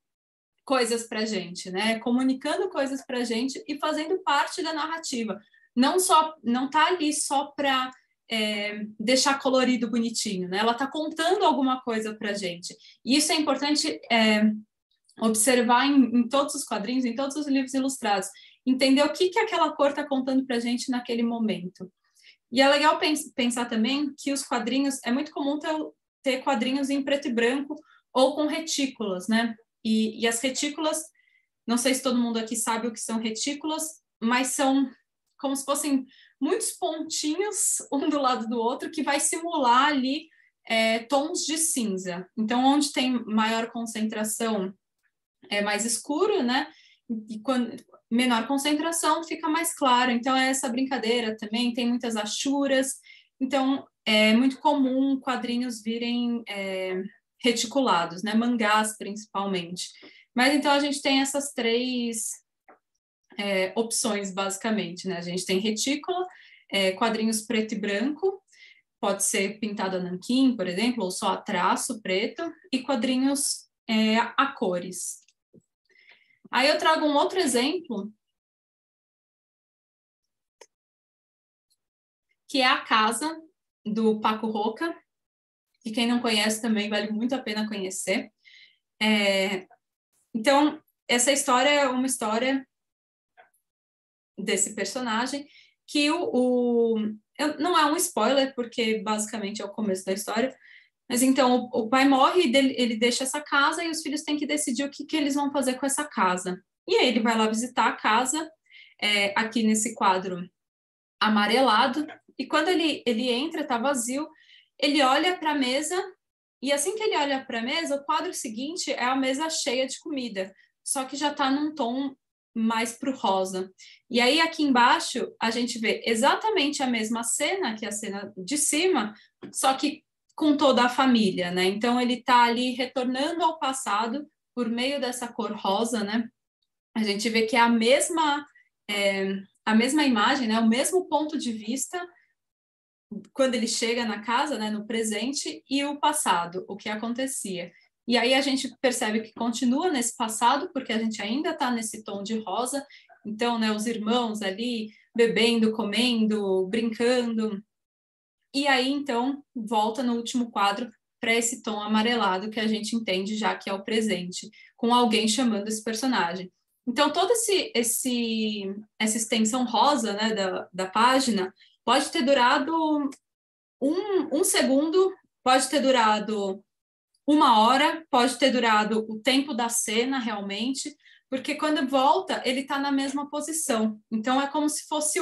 coisas para a gente, né? Comunicando coisas para a gente e fazendo parte da narrativa. Não está ali só para deixar colorido, bonitinho, né? Ela está contando alguma coisa para a gente. E isso é importante observar em todos os quadrinhos, em todos os livros ilustrados, entender o que aquela cor está contando para a gente naquele momento. E é legal pensar também que os quadrinhos, é muito comum ter quadrinhos em preto e branco ou com retículas, né? E as retículas, não sei se todo mundo aqui sabe o que são retículas, mas são como se fossem muitos pontinhos, um do lado do outro, que vai simular ali tons de cinza. Então, onde tem maior concentração, é mais escuro, né? E quando menor concentração fica mais claro. Então, é essa brincadeira também, tem muitas achuras. Então, é muito comum quadrinhos virem reticulados, né? Mangás, principalmente. Mas, então, a gente tem essas três opções, basicamente, né? A gente tem retícula, quadrinhos preto e branco, pode ser pintado a nanquim, por exemplo, ou só a traço preto, e quadrinhos a cores. Aí eu trago um outro exemplo, que é a casa do Paco Roca, que quem não conhece também vale muito a pena conhecer. Então, essa história é uma história desse personagem, que não é um spoiler, porque basicamente é o começo da história, mas então o pai morre e ele deixa essa casa e os filhos têm que decidir o que eles vão fazer com essa casa. E aí ele vai lá visitar a casa, aqui nesse quadro amarelado, e quando ele entra, tá vazio, ele olha para a mesa, e assim que ele olha para a mesa, o quadro seguinte é a mesa cheia de comida, só que já está num tom mais pro rosa. E aí aqui embaixo a gente vê exatamente a mesma cena, que é a cena de cima, só que com toda a família, né? Então ele está ali retornando ao passado por meio dessa cor rosa, né? A gente vê que é a mesma imagem, né? O mesmo ponto de vista quando ele chega na casa, né? No presente, e o passado, o que acontecia. E aí a gente percebe que continua nesse passado, porque a gente ainda está nesse tom de rosa. Então, né, os irmãos ali bebendo, comendo, brincando. E aí, então, volta no último quadro para esse tom amarelado que a gente entende já que é o presente, com alguém chamando esse personagem. Então, toda essa extensão rosa, né, da página pode ter durado um segundo, pode ter durado 1 hora, pode ter durado o tempo da cena realmente, porque quando volta, ele está na mesma posição. Então, é como se fosse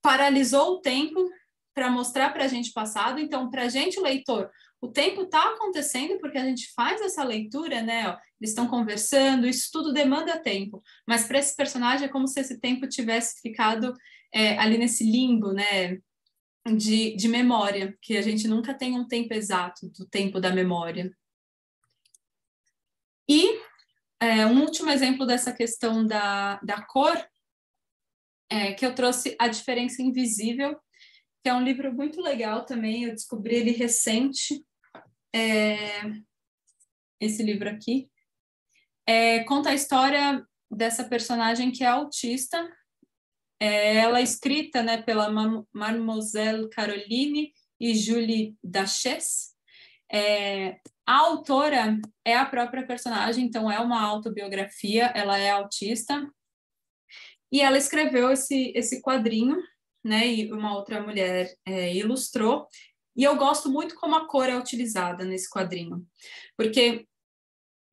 paralisou o tempo para mostrar para a gente passado. Então, para a gente, o leitor, o tempo está acontecendo porque a gente faz essa leitura, né? Ó, eles estão conversando, isso tudo demanda tempo. Mas para esse personagem é como se esse tempo tivesse ficado ali nesse limbo, né? De memória, que a gente nunca tem um tempo exato do tempo da memória. E um último exemplo dessa questão da cor, que eu trouxe A Diferença Invisível, que é um livro muito legal também, eu descobri ele recente, esse livro aqui. Conta a história dessa personagem que é autista. Ela é escrita, né, pela Mademoiselle Caroline e Julie Dachès. A autora é a própria personagem, então é uma autobiografia, ela é autista, e ela escreveu esse quadrinho, né, e uma outra mulher ilustrou, e eu gosto muito como a cor é utilizada nesse quadrinho, porque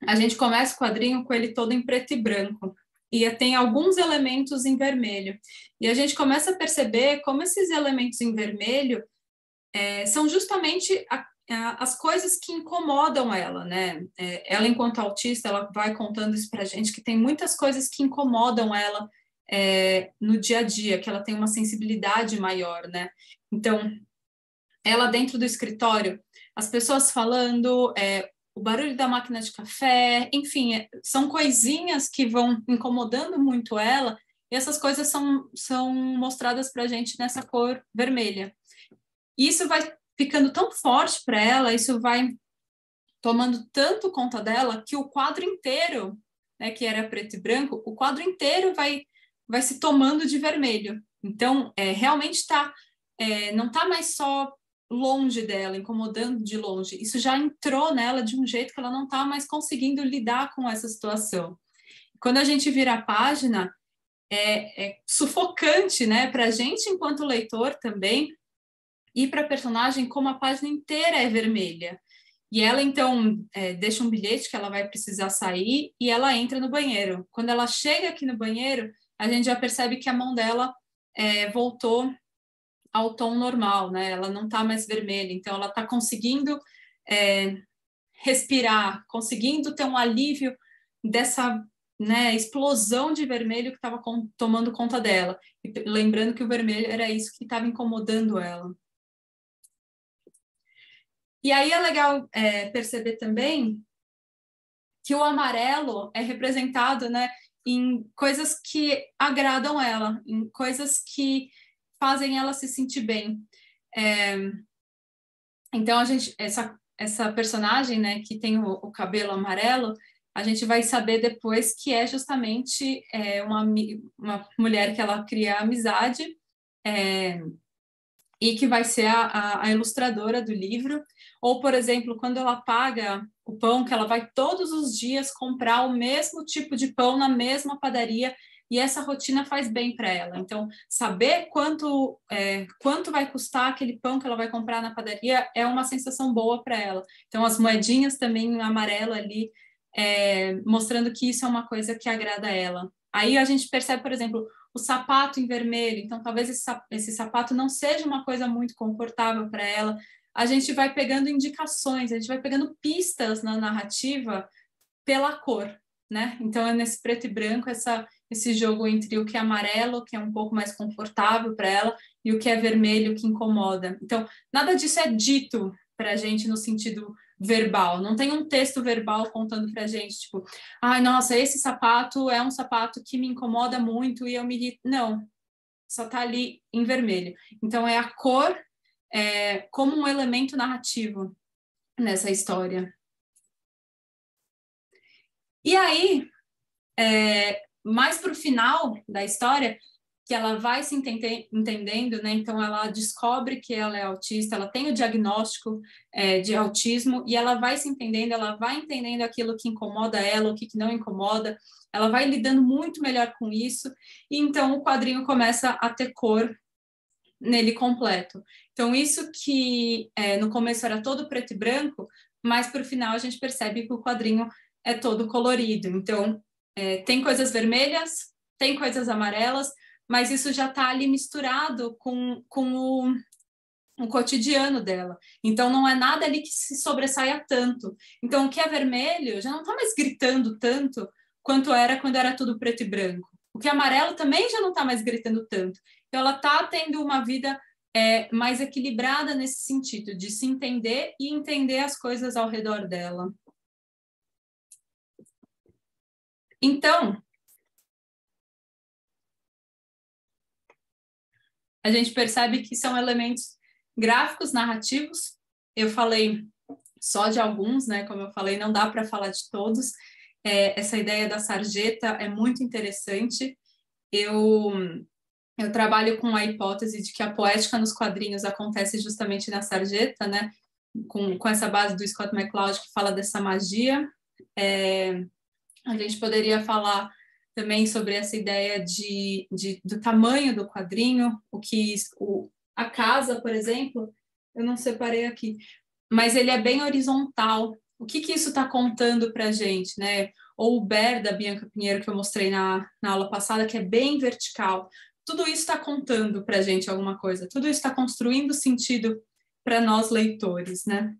a gente começa o quadrinho com ele todo em preto e branco, e tem alguns elementos em vermelho, e a gente começa a perceber como esses elementos em vermelho são justamente as coisas que incomodam ela, né? Ela, enquanto autista, ela vai contando isso pra gente, que tem muitas coisas que incomodam ela no dia a dia, que ela tem uma sensibilidade maior, né? Então, ela dentro do escritório, as pessoas falando, o barulho da máquina de café, enfim, são coisinhas que vão incomodando muito ela, e essas coisas são mostradas pra gente nessa cor vermelha. E isso vai ficando tão forte para ela, isso vai tomando tanto conta dela, que o quadro inteiro, né, que era preto e branco, o quadro inteiro vai se tomando de vermelho. Então, realmente não está mais só longe dela, incomodando de longe. Isso já entrou nela de um jeito que ela não está mais conseguindo lidar com essa situação. Quando a gente vira a página, é sufocante, né, para a gente enquanto leitor também, e para a personagem como a página inteira é vermelha. E ela, então, deixa um bilhete que ela vai precisar sair e ela entra no banheiro. Quando ela chega aqui no banheiro, a gente já percebe que a mão dela voltou ao tom normal, né? Ela não está mais vermelha, então ela está conseguindo respirar, conseguindo ter um alívio dessa, né, explosão de vermelho que estava tomando conta dela. E lembrando que o vermelho era isso que estava incomodando ela. E aí é legal perceber também que o amarelo é representado, né, em coisas que agradam ela, em coisas que fazem ela se sentir bem. Então, essa personagem, né, que tem o cabelo amarelo, a gente vai saber depois que é justamente uma mulher que ela cria amizade, e que vai ser a ilustradora do livro. Ou, por exemplo, quando ela paga o pão, que ela vai todos os dias comprar o mesmo tipo de pão na mesma padaria, e essa rotina faz bem para ela. Então, saber quanto vai custar aquele pão que ela vai comprar na padaria é uma sensação boa para ela. Então, as moedinhas também em amarelo ali, mostrando que isso é uma coisa que agrada a ela. Aí a gente percebe, por exemplo, o sapato em vermelho, então talvez esse sapato não seja uma coisa muito confortável para ela. A gente vai pegando indicações, a gente vai pegando pistas na narrativa pela cor, né? Então é nesse preto e branco esse jogo entre o que é amarelo, que é um pouco mais confortável para ela, e o que é vermelho, que incomoda. Então, nada disso é dito para a gente no sentido verbal, não tem um texto verbal contando para a gente, tipo, ai, nossa, esse sapato é um sapato que me incomoda muito e eu me irrito. Não, só está ali em vermelho. Então, é a cor como um elemento narrativo. nessa história. E aí, mais para o final da história, que ela vai se entendendo, né? Então ela descobre que ela é autista, ela tem o diagnóstico de autismo e ela vai se entendendo, ela vai entendendo aquilo que incomoda ela, o que não incomoda, ela vai lidando muito melhor com isso, e então o quadrinho começa a ter cor nele completo. Então isso que no começo era todo preto e branco, mas para o final a gente percebe que o quadrinho é todo colorido. Então tem coisas vermelhas, tem coisas amarelas, mas isso já está ali misturado com o cotidiano dela. Então, não é nada ali que se sobressaia tanto. Então, o que é vermelho já não está mais gritando tanto quanto era quando era tudo preto e branco. O que é amarelo também já não está mais gritando tanto. Então, ela está tendo uma vida mais equilibrada nesse sentido, de se entender e entender as coisas ao redor dela. Então, a gente percebe que são elementos gráficos, narrativos. Eu falei só de alguns, né? Como eu falei, não dá para falar de todos. Essa ideia da sarjeta é muito interessante. Eu trabalho com a hipótese de que a poética nos quadrinhos acontece justamente na sarjeta, né? Com essa base do Scott McCloud, que fala dessa magia. A gente poderia falar também sobre essa ideia do tamanho do quadrinho, a casa, por exemplo, eu não separei aqui, mas ele é bem horizontal. O que isso está contando para a gente, né? Ou o Bear, da Bianca Pinheiro, que eu mostrei na aula passada, que é bem vertical. Tudo isso está contando para a gente alguma coisa, tudo isso está construindo sentido para nós leitores, né?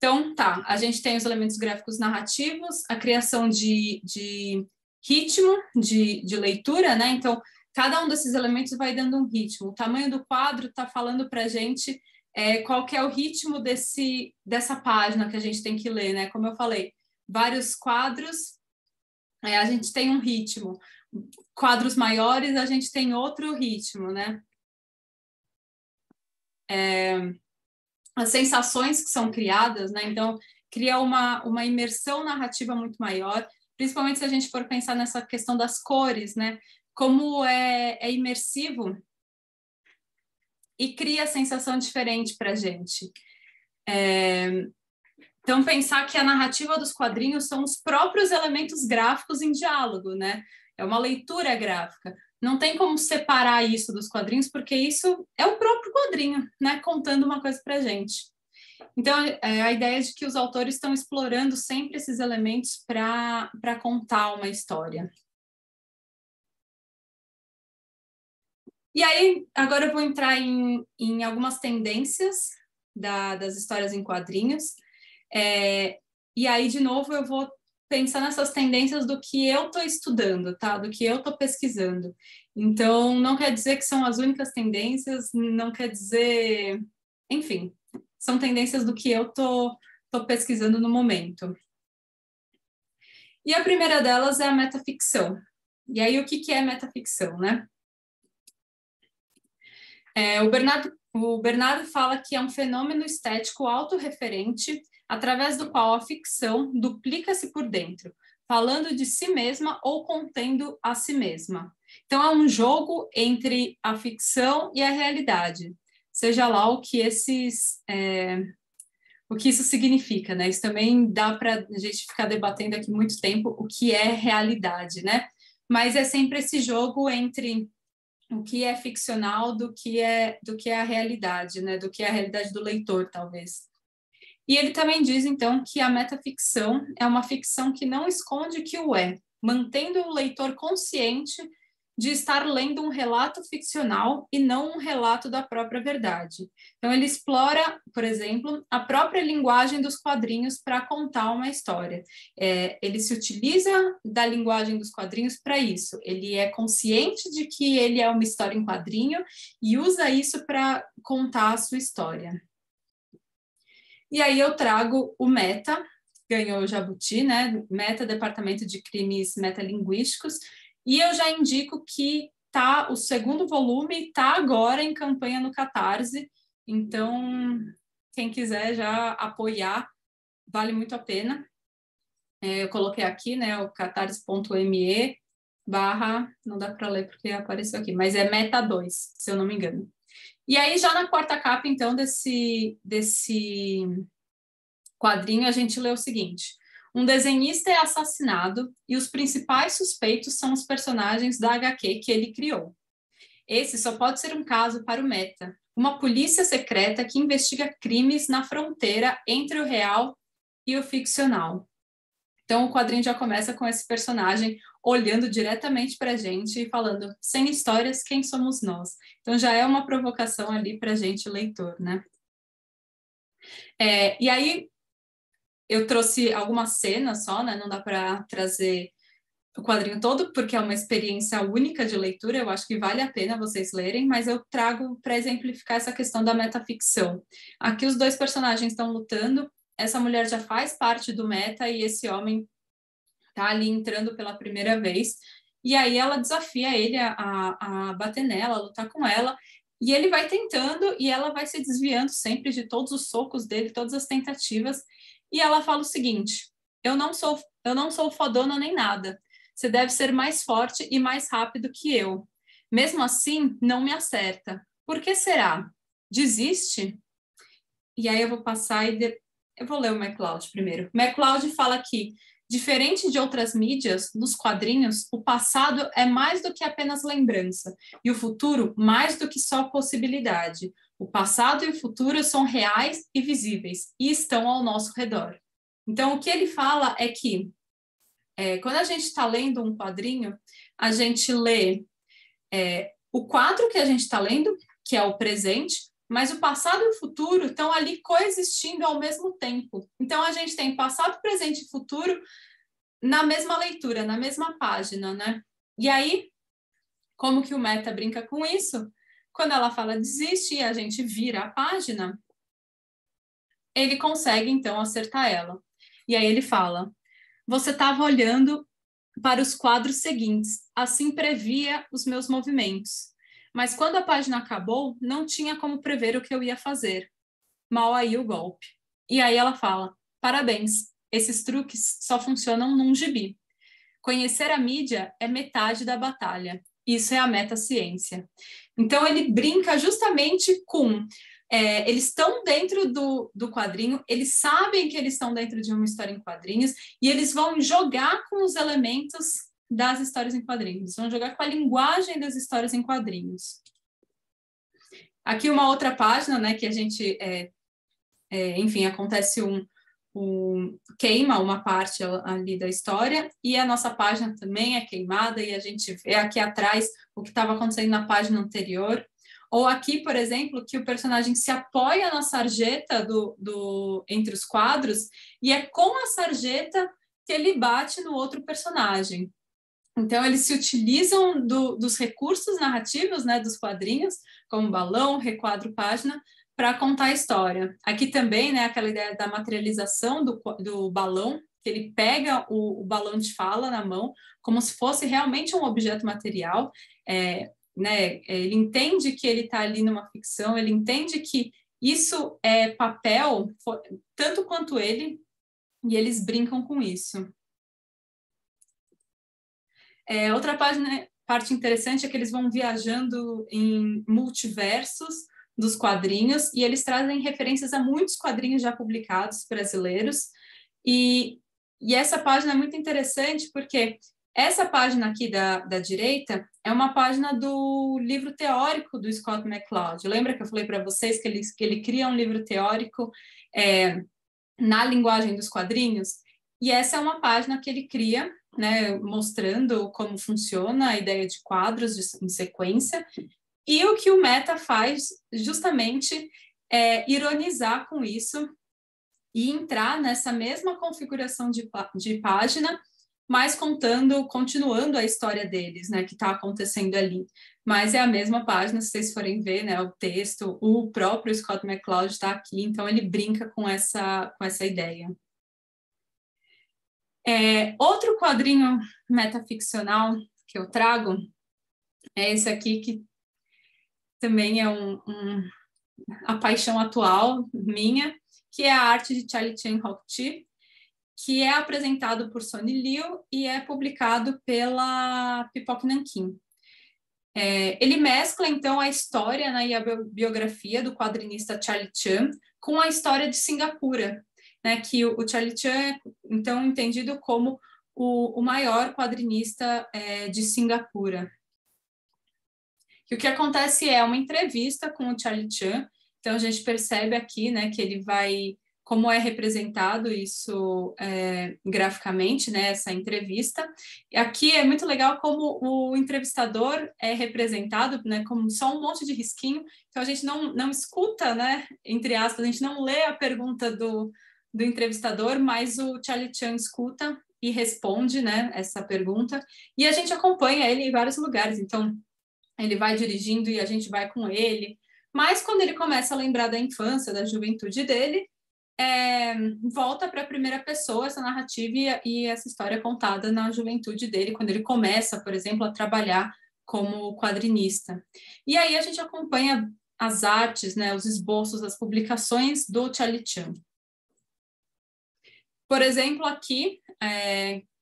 Então, tá, a gente tem os elementos gráficos narrativos, a criação de ritmo de leitura, né? Então, cada um desses elementos vai dando um ritmo. O tamanho do quadro está falando para a gente qual que é o ritmo dessa página que a gente tem que ler, né? Como eu falei, vários quadros, a gente tem um ritmo. Quadros maiores, a gente tem outro ritmo, né? As sensações que são criadas, né? Então, cria uma imersão narrativa muito maior, principalmente se a gente for pensar nessa questão das cores, né? Como é imersivo e cria sensação diferente para a gente. Então, pensar que a narrativa dos quadrinhos são os próprios elementos gráficos em diálogo, né? É uma leitura gráfica. Não tem como separar isso dos quadrinhos, porque isso é o próprio quadrinho, né? Contando uma coisa para a gente. Então, a ideia de que os autores estão explorando sempre esses elementos para contar uma história. E aí, agora eu vou entrar em algumas tendências das histórias em quadrinhos. E aí, de novo, eu vou pensar nessas tendências do que eu estou estudando, tá? Do que eu estou pesquisando. Então, não quer dizer que são as únicas tendências, não quer dizer... Enfim, são tendências do que eu estou pesquisando no momento. E a primeira delas é a metaficção. E aí, o que é metaficção, né? O Bernardo fala que é um fenômeno estético autorreferente, através do qual a ficção duplica-se por dentro, falando de si mesma ou contendo a si mesma. Então, é um jogo entre a ficção e a realidade, seja lá o que isso significa, né? Isso também dá para a gente ficar debatendo aqui muito tempo o que é realidade, né? Mas é sempre esse jogo entre o que é ficcional do que é a realidade, né? Do que é a realidade do leitor, talvez. E ele também diz, então, que a metaficção é uma ficção que não esconde que o é, mantendo o leitor consciente de estar lendo um relato ficcional e não um relato da própria verdade. Então, ele explora, por exemplo, a própria linguagem dos quadrinhos para contar uma história. Ele se utiliza da linguagem dos quadrinhos para isso. Ele é consciente de que ele é uma história em quadrinho e usa isso para contar a sua história. E aí eu trago o Meta, ganhou o Jabuti, né? Meta, Departamento de Crimes Metalinguísticos, e eu já indico que o segundo volume está agora em campanha no Catarse, Então, quem quiser já apoiar, vale muito a pena. Eu coloquei aqui, né, o catarse.me não dá para ler porque apareceu aqui, mas é Meta 2, se eu não me engano. E aí, já na quarta capa, então, desse quadrinho, a gente lê o seguinte: um desenhista é assassinado e os principais suspeitos são os personagens da HQ que ele criou. Esse só pode ser um caso para o Meta, uma polícia secreta que investiga crimes na fronteira entre o real e o ficcional. Então, o quadrinho já começa com esse personagem olhando diretamente para a gente e falando: sem histórias, quem somos nós? Então, já é uma provocação ali para a gente, leitor, né? E aí, eu trouxe algumas cenas só, né? Não dá para trazer o quadrinho todo, porque é uma experiência única de leitura, eu acho que vale a pena vocês lerem, mas eu trago para exemplificar essa questão da metaficção. Aqui os dois personagens estão lutando, essa mulher já faz parte do meta e esse homem está ali entrando pela primeira vez, e aí ela desafia ele a bater nela, a lutar com ela, e ele vai tentando e ela vai se desviando sempre de todos os socos dele, todas as tentativas, e ela fala o seguinte: eu não sou fodona nem nada. Você deve ser mais forte e mais rápido que eu. Mesmo assim, não me acerta. Por que será? Desiste? E aí eu vou passar eu vou ler o MacLeod primeiro. MacLeod fala que, diferente de outras mídias, nos quadrinhos, o passado é mais do que apenas lembrança e o futuro mais do que só possibilidade. O passado e o futuro são reais e visíveis e estão ao nosso redor. Então, o que ele fala é que quando a gente está lendo um quadrinho, a gente lê o quadro que a gente está lendo, que é o presente, mas o passado e o futuro estão ali coexistindo ao mesmo tempo. Então, a gente tem passado, presente e futuro na mesma leitura, na mesma página, né? E aí, como que o Meta brinca com isso? Quando ela fala desiste e a gente vira a página, ele consegue, então, acertar ela. E aí ele fala: você estava olhando para os quadros seguintes, assim previa os meus movimentos. Mas quando a página acabou, não tinha como prever o que eu ia fazer. Mal aí o golpe. E aí ela fala: parabéns, esses truques só funcionam num gibi. Conhecer a mídia é metade da batalha. Isso é a metaciência. Então ele brinca justamente com eles estão dentro do quadrinho, eles sabem que eles estão dentro de uma história em quadrinhos e eles vão jogar com os elementos das histórias em quadrinhos, vão jogar com a linguagem das histórias em quadrinhos. Aqui uma outra página, né, que a gente, enfim, acontece queima uma parte ali da história e a nossa página também é queimada e a gente vê aqui atrás o que estava acontecendo na página anterior. Ou aqui, por exemplo, que o personagem se apoia na sarjeta entre os quadros e é com a sarjeta que ele bate no outro personagem. Então, eles se utilizam dos recursos narrativos, né, dos quadrinhos, como balão, requadro, página, para contar a história. Aqui também, né, aquela ideia da materialização do balão, que ele pega o balão de fala na mão, como se fosse realmente um objeto material, né, ele entende que ele está ali numa ficção, ele entende que isso é papel, tanto quanto ele, e eles brincam com isso. Outra parte interessante é que eles vão viajando em multiversos dos quadrinhos, e eles trazem referências a muitos quadrinhos já publicados brasileiros, e essa página é muito interessante porque essa página aqui da direita é uma página do livro teórico do Scott MacLeod. Lembra que eu falei para vocês que ele cria um livro teórico na linguagem dos quadrinhos? E essa é uma página que ele cria, né, mostrando como funciona a ideia de quadros em sequência. E o que o Meta faz justamente é ironizar com isso e entrar nessa mesma configuração de página, mas continuando a história deles, né, que está acontecendo ali. Mas é a mesma página, se vocês forem ver, né, o texto, o próprio Scott MacLeod está aqui, então ele brinca com essa ideia. Outro quadrinho metaficcional que eu trago é esse aqui, que também é a paixão atual minha, que é a arte de Charlie Chan Hok-chi, que é apresentado por Sonny Liu e é publicado pela Pipoque Nankin. Ele mescla, então, a história, né, e a biografia do quadrinista Charlie Chan com a história de Singapura, né, que o Charlie Chan é, então, entendido como o maior quadrinista de Singapura. E o que acontece é uma entrevista com o Charlie Chan, então a gente percebe aqui, né, que ele vai, como é representado isso graficamente, né, essa entrevista. E aqui é muito legal como o entrevistador é representado, né, como só um monte de risquinho, então a gente não escuta, né, entre aspas, a gente não lê a pergunta do entrevistador, mas o Charlie Chan escuta e responde, né, essa pergunta, e a gente acompanha ele em vários lugares, então ele vai dirigindo e a gente vai com ele, mas quando ele começa a lembrar da infância, da juventude dele, volta para a primeira pessoa essa narrativa e essa história contada na juventude dele, quando ele começa, por exemplo, a trabalhar como quadrinista. E aí a gente acompanha as artes, né, os esboços, as publicações do Charlie Chan. Por exemplo, aqui,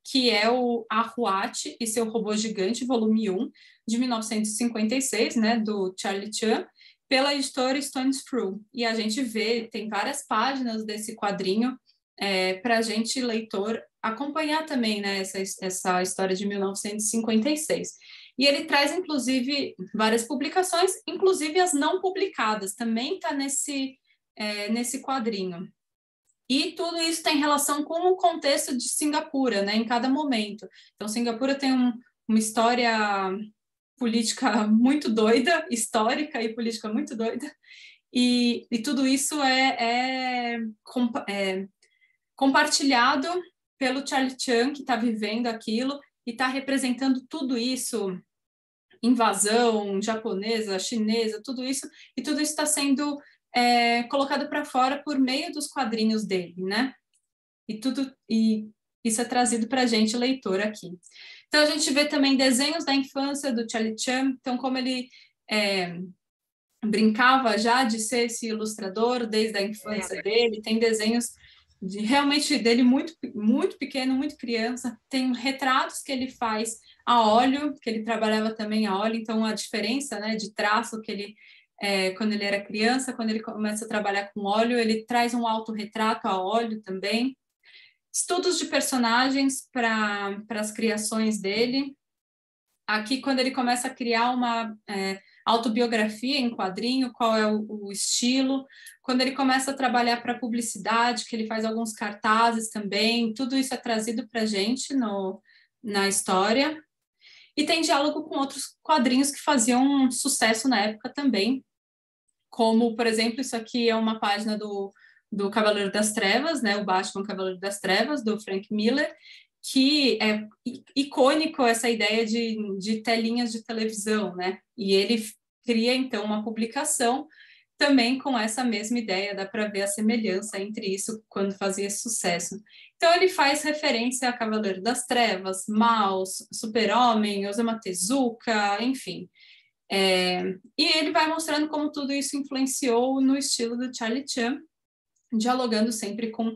que é o Ahuat e seu robô gigante, volume 1, de 1956, né, do Charlie Chan, pela editora Stones Through. E a gente vê, tem várias páginas desse quadrinho para a gente, leitor, acompanhar também, né, essa história de 1956. E ele traz, inclusive, várias publicações, inclusive as não publicadas, também está nesse quadrinho. E tudo isso tem relação com o contexto de Singapura, né, em cada momento. Então, Singapura tem uma história política muito doida, histórica e política muito doida, e tudo isso é compartilhado pelo Charlie Chan, que está vivendo aquilo e está representando tudo isso, invasão japonesa, chinesa, tudo isso, e tudo isso está sendo colocado para fora por meio dos quadrinhos dele, né? E isso é trazido para a gente, leitor, aqui. Então, a gente vê também desenhos da infância do Charlie Chan, então, como ele brincava já de ser esse ilustrador desde a infância dele, tem desenhos realmente dele muito, muito pequeno, muito criança, tem retratos que ele faz a óleo, que ele trabalhava também a óleo, então a diferença, né, de traço que ele quando ele era criança, quando ele começa a trabalhar com óleo, ele traz um autorretrato a óleo também. Estudos de personagens para as criações dele. Aqui, quando ele começa a criar uma autobiografia em quadrinho, qual é o estilo. Quando ele começa a trabalhar para publicidade, que ele faz alguns cartazes também, tudo isso é trazido para a gente na história. E tem diálogo com outros quadrinhos que faziam sucesso na época também, como, por exemplo, isso aqui é uma página do Cavaleiro das Trevas, né, o Batman Cavaleiro das Trevas, do Frank Miller, que é icônico essa ideia de telinhas de televisão, né, e ele cria, então, uma publicação também com essa mesma ideia, dá para ver a semelhança entre isso quando fazia sucesso. Então, ele faz referência a Cavaleiro das Trevas, Maus, Super-Homem, Osamu Tezuka, enfim. E ele vai mostrando como tudo isso influenciou no estilo do Charlie Chan, dialogando sempre com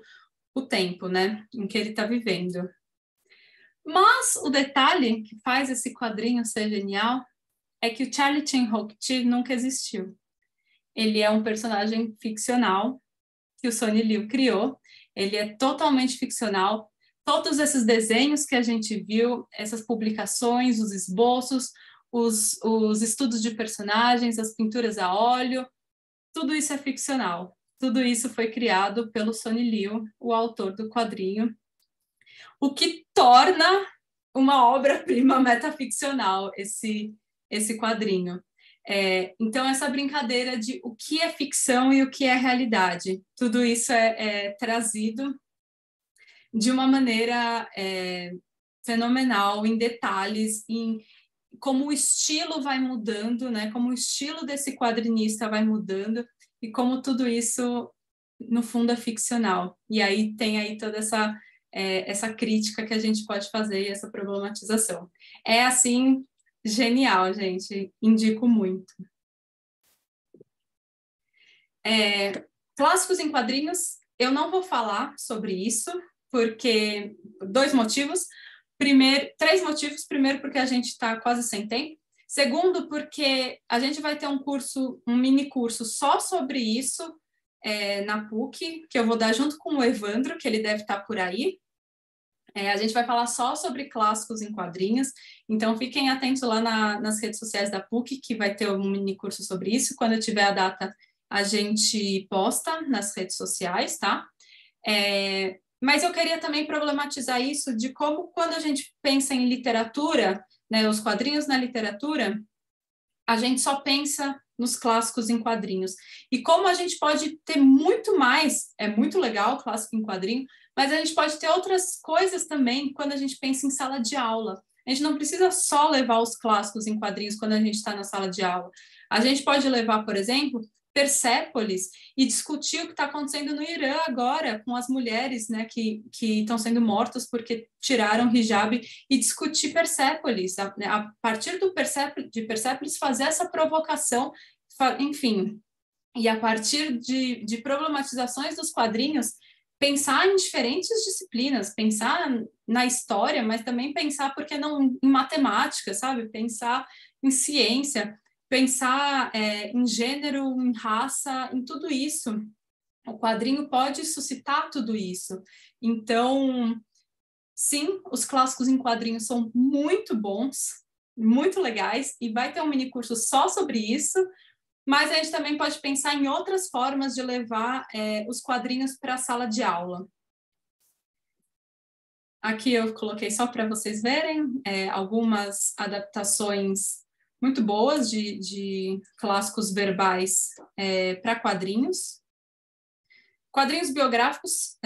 o tempo, né, em que ele está vivendo. Mas o detalhe que faz esse quadrinho ser genial é que o Charlie Chan Hok-chi nunca existiu. Ele é um personagem ficcional que o Sonny Liu criou, ele é totalmente ficcional. Todos esses desenhos que a gente viu, essas publicações, os esboços, os estudos de personagens, as pinturas a óleo, tudo isso é ficcional. Tudo isso foi criado pelo Sonny Liu, o autor do quadrinho, o que torna uma obra-prima metaficcional esse quadrinho. Então, essa brincadeira de o que é ficção e o que é realidade, tudo isso é trazido de uma maneira fenomenal, em detalhes, em como o estilo vai mudando, né? Como o estilo desse quadrinista vai mudando e como tudo isso, no fundo, é ficcional. E aí tem aí toda essa crítica que a gente pode fazer e essa problematização. É, assim, genial, gente. Indico muito. Clássicos em quadrinhos, eu não vou falar sobre isso, porque 2 motivos. Três motivos. Primeiro, porque a gente está quase sem tempo. Segundo, porque a gente vai ter um mini curso só sobre isso na PUC, que eu vou dar junto com o Evandro, que ele deve estar por aí. A gente vai falar só sobre clássicos em quadrinhos, então fiquem atentos lá nas redes sociais da PUC, que vai ter um mini curso sobre isso. Quando eu tiver a data, a gente posta nas redes sociais, tá? Mas eu queria também problematizar isso de como, quando a gente pensa em literatura, né, os quadrinhos na literatura, a gente só pensa nos clássicos em quadrinhos. E como a gente pode ter muito mais, é muito legal o clássico em quadrinho, mas a gente pode ter outras coisas também quando a gente pensa em sala de aula. A gente não precisa só levar os clássicos em quadrinhos quando a gente está na sala de aula. A gente pode levar, por exemplo, Persépolis e discutir o que está acontecendo no Irã agora com as mulheres, né, que estão sendo mortas porque tiraram o hijab, e discutir Persépolis, a partir de Persépolis fazer essa provocação, enfim, e a partir de problematizações dos quadrinhos, pensar em diferentes disciplinas, pensar na história, mas também pensar, por que não, em matemática, sabe? Pensar em ciência, pensar em gênero, em raça, em tudo isso. O quadrinho pode suscitar tudo isso. Então, sim, os clássicos em quadrinhos são muito bons, muito legais, e vai ter um mini curso só sobre isso, mas a gente também pode pensar em outras formas de levar os quadrinhos para a sala de aula. Aqui eu coloquei só para vocês verem algumas adaptações muito boas de clássicos verbais para quadrinhos. Quadrinhos biográficos,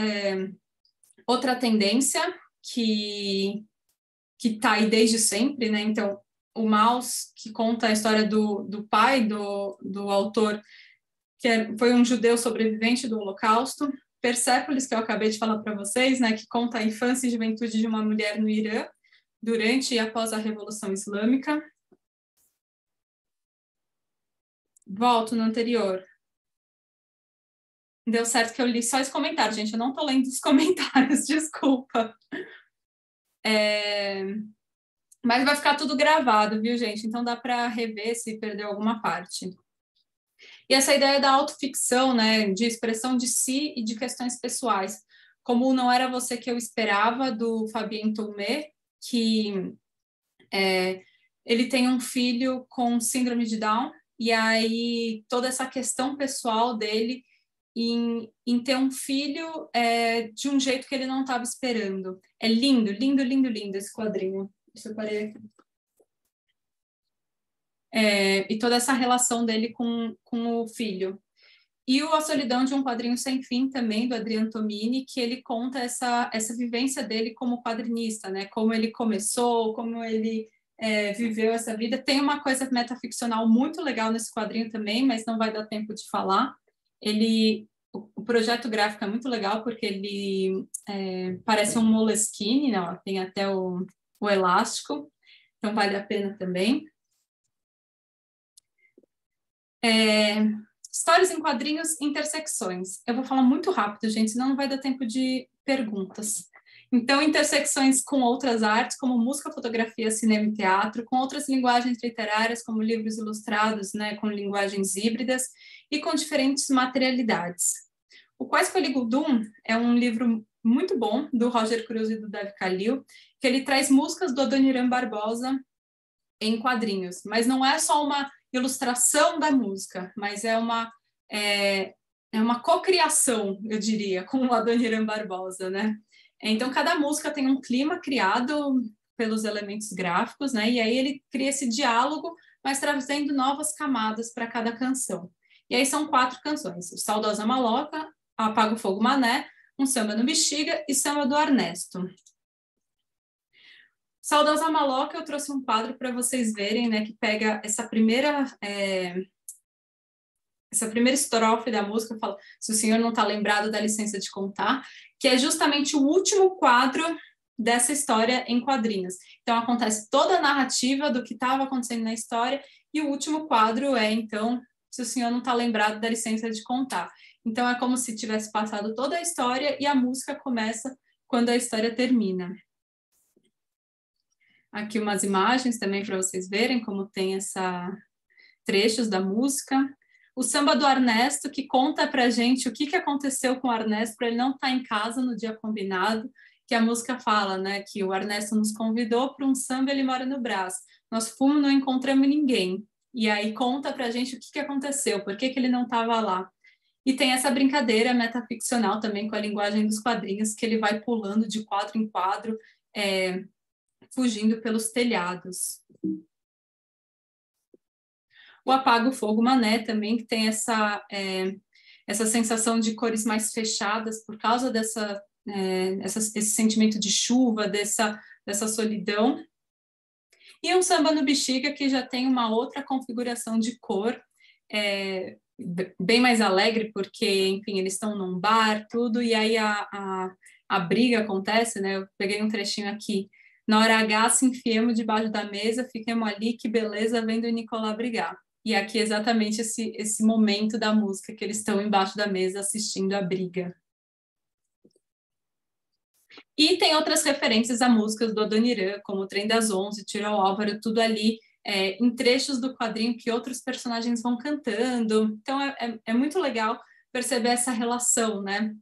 outra tendência que está aí desde sempre, né? Então, o Maus, que conta a história do pai do autor, que foi um judeu sobrevivente do Holocausto. Persépolis, que eu acabei de falar para vocês, né? Que conta a infância e juventude de uma mulher no Irã, durante e após a Revolução Islâmica. Volto no anterior. Deu certo que eu li só esse comentário, gente. Eu não estou lendo os comentários, desculpa. Mas vai ficar tudo gravado, viu, gente? Então dá para rever se perdeu alguma parte. E essa ideia da autoficção, né? De expressão de si e de questões pessoais. Como Não Era Você Que Eu Esperava, do Fabien Toumé, que ele tem um filho com síndrome de Down, e aí toda essa questão pessoal dele em ter um filho de um jeito que ele não estava esperando. É lindo, lindo, lindo, lindo esse quadrinho. Deixa eu parar aqui. E toda essa relação dele com o filho. E A Solidão de um Quadrinho Sem Fim, também, do Adriano Tomini, que ele conta essa vivência dele como quadrinista, né? Como ele começou, como ele viveu essa vida. Tem uma coisa metaficcional muito legal nesse quadrinho também, mas não vai dar tempo de falar. O projeto gráfico é muito legal, porque ele parece um Moleskine, né? Tem até o elástico, então vale a pena também. Histórias em quadrinhos, intersecções. Eu vou falar muito rápido, gente, senão não vai dar tempo de perguntas. Então, intersecções com outras artes, como música, fotografia, cinema e teatro, com outras linguagens literárias, como livros ilustrados, né, com linguagens híbridas, e com diferentes materialidades. O Quais que eu ligo Doom é um livro muito bom, do Roger Cruz e do Davi Khalil, que ele traz músicas do Adoniran Barbosa em quadrinhos, mas não é só uma ilustração da música, mas é uma cocriação, eu diria, com o Adoniran Barbosa, né? Então, cada música tem um clima criado pelos elementos gráficos, né? E aí ele cria esse diálogo, mas trazendo novas camadas para cada canção. E aí são 4 canções: o Saudosa Maloca, Apaga o Fogo Mané, Um Samba no Bexiga e Samba do Ernesto. Saudosa Maloca, eu trouxe um quadro para vocês verem, né, que pega essa primeira estrofe da música, fala: se o senhor não está lembrado, dá licença de contar, que é justamente o último quadro dessa história em quadrinhos. Então, acontece toda a narrativa do que estava acontecendo na história, e o último quadro então, se o senhor não está lembrado da licença de contar. Então, é como se tivesse passado toda a história e a música começa quando a história termina. Aqui umas imagens também para vocês verem como tem trechos da música. O samba do Ernesto, que conta para a gente o que aconteceu com o Ernesto para ele não estar em casa no dia combinado, que a música fala, né, que o Ernesto nos convidou para um samba, ele mora no Brás. Nós fomos, não encontramos ninguém. E aí conta para a gente o que aconteceu, por que ele não estava lá. E tem essa brincadeira metaficcional também com a linguagem dos quadrinhos, que ele vai pulando de quadro em quadro, fugindo pelos telhados. O Apaga o Fogo Mané também, que tem essa sensação de cores mais fechadas por causa esse sentimento de chuva, dessa solidão. E um Samba no Bexiga, que já tem uma outra configuração de cor, bem mais alegre, porque, enfim, eles estão num bar, tudo, e aí a briga acontece, né? Eu peguei um trechinho aqui. Na hora H, se enfiemos debaixo da mesa, fiquemos ali, que beleza, vendo o Nicolás brigar. E aqui exatamente esse momento da música, que eles estão embaixo da mesa assistindo a briga. E tem outras referências a músicas do Adoniran, como o Trem das 11, Tiro ao Álvaro, tudo ali em trechos do quadrinho que outros personagens vão cantando. Então é muito legal perceber essa relação, né,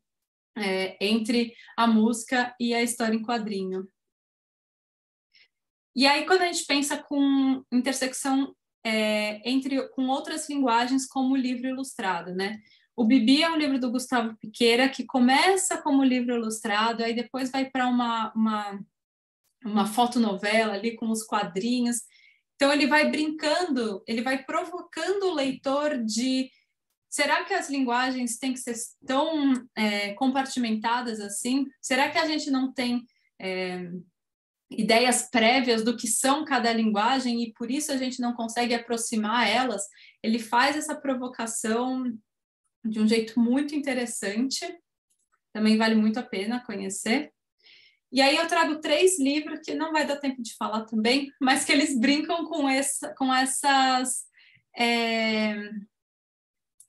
entre a música e a história em quadrinho. E aí, quando a gente pensa com intersecção com outras linguagens, como o livro ilustrado, né? O Bibi é um livro do Gustavo Piqueira, que começa como livro ilustrado, aí depois vai para uma fotonovela ali com os quadrinhos. Então, ele vai brincando, ele vai provocando o leitor de... Será que as linguagens têm que ser tão compartimentadas assim? Será que a gente não tem ideias prévias do que são cada linguagem e por isso a gente não consegue aproximar elas? Ele faz essa provocação de um jeito muito interessante, também vale muito a pena conhecer. E aí eu trago 3 livros que não vai dar tempo de falar também, mas que eles brincam com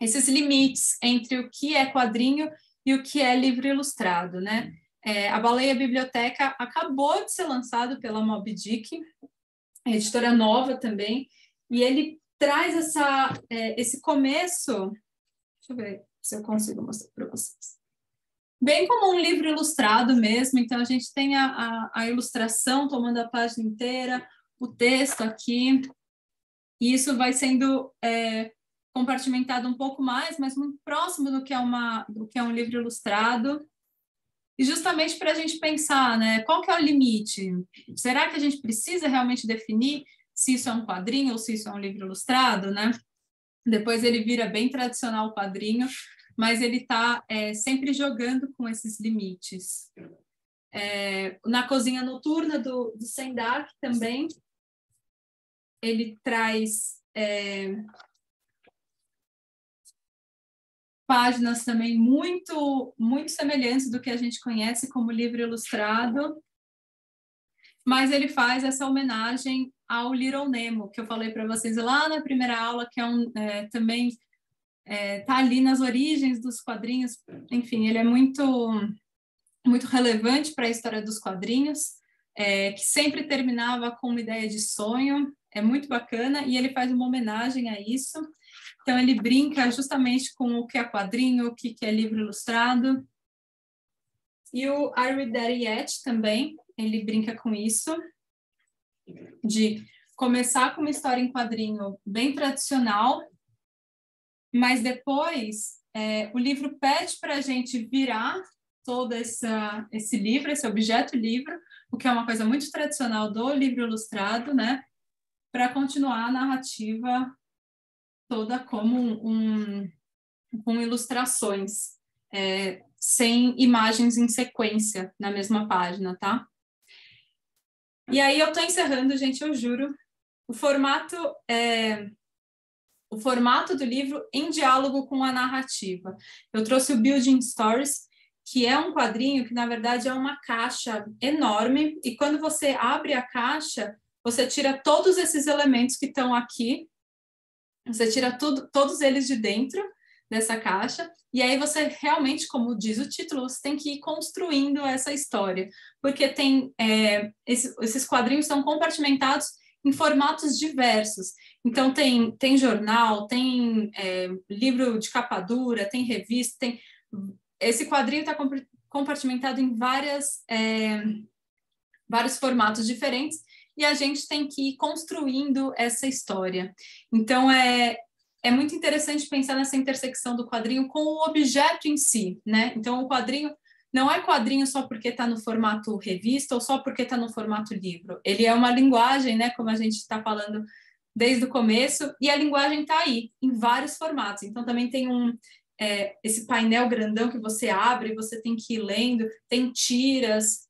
esses limites entre o que é quadrinho e o que é livro ilustrado, né? A Baleia Biblioteca acabou de ser lançado pela Moby Dick, editora nova também, e ele traz esse começo... Deixa eu ver se eu consigo mostrar para vocês. Bem como um livro ilustrado mesmo, então a gente tem a ilustração tomando a página inteira, o texto aqui, e isso vai sendo compartimentado um pouco mais, mas muito próximo do que é um livro ilustrado. E justamente para a gente pensar, né, qual que é o limite? Será que a gente precisa realmente definir se isso é um quadrinho ou se isso é um livro ilustrado, né? Depois ele vira bem tradicional o quadrinho, mas ele está sempre jogando com esses limites. Na Cozinha Noturna do Sendak também, ele traz páginas também muito, muito semelhantes do que a gente conhece como livro ilustrado, mas ele faz essa homenagem ao Little Nemo, que eu falei para vocês lá na primeira aula, que também está ali nas origens dos quadrinhos. Enfim, ele é muito, muito relevante para a história dos quadrinhos, que sempre terminava com uma ideia de sonho, é muito bacana, e ele faz uma homenagem a isso. Então, ele brinca justamente com o que é quadrinho, o que é livro ilustrado. E o Are We There Yet também, ele brinca com isso, de começar com uma história em quadrinho bem tradicional, mas depois o livro pede para a gente virar todo esse livro, esse objeto livro, o que é uma coisa muito tradicional do livro ilustrado, né, para continuar a narrativa toda como com ilustrações, sem imagens em sequência na mesma página, tá? E aí eu estou encerrando, gente, eu juro. O formato do livro em diálogo com a narrativa. Eu trouxe o Building Stories, que é um quadrinho que, na verdade, é uma caixa enorme, e quando você abre a caixa, você tira todos esses elementos que estão aqui, Você tira todos eles de dentro dessa caixa, e aí você realmente, como diz o título, você tem que ir construindo essa história, porque esses quadrinhos são compartimentados em formatos diversos. Então, tem jornal, tem livro de capa dura, tem revista, esse quadrinho está compartimentado em vários formatos diferentes, e a gente tem que ir construindo essa história. Então, é muito interessante pensar nessa intersecção do quadrinho com o objeto em si, né? Então, o quadrinho não é quadrinho só porque está no formato revista ou só porque está no formato livro. Ele é uma linguagem, né? Como a gente está falando desde o começo, e a linguagem está aí, em vários formatos. Então, também tem esse painel grandão que você abre, você tem que ir lendo, tem tiras,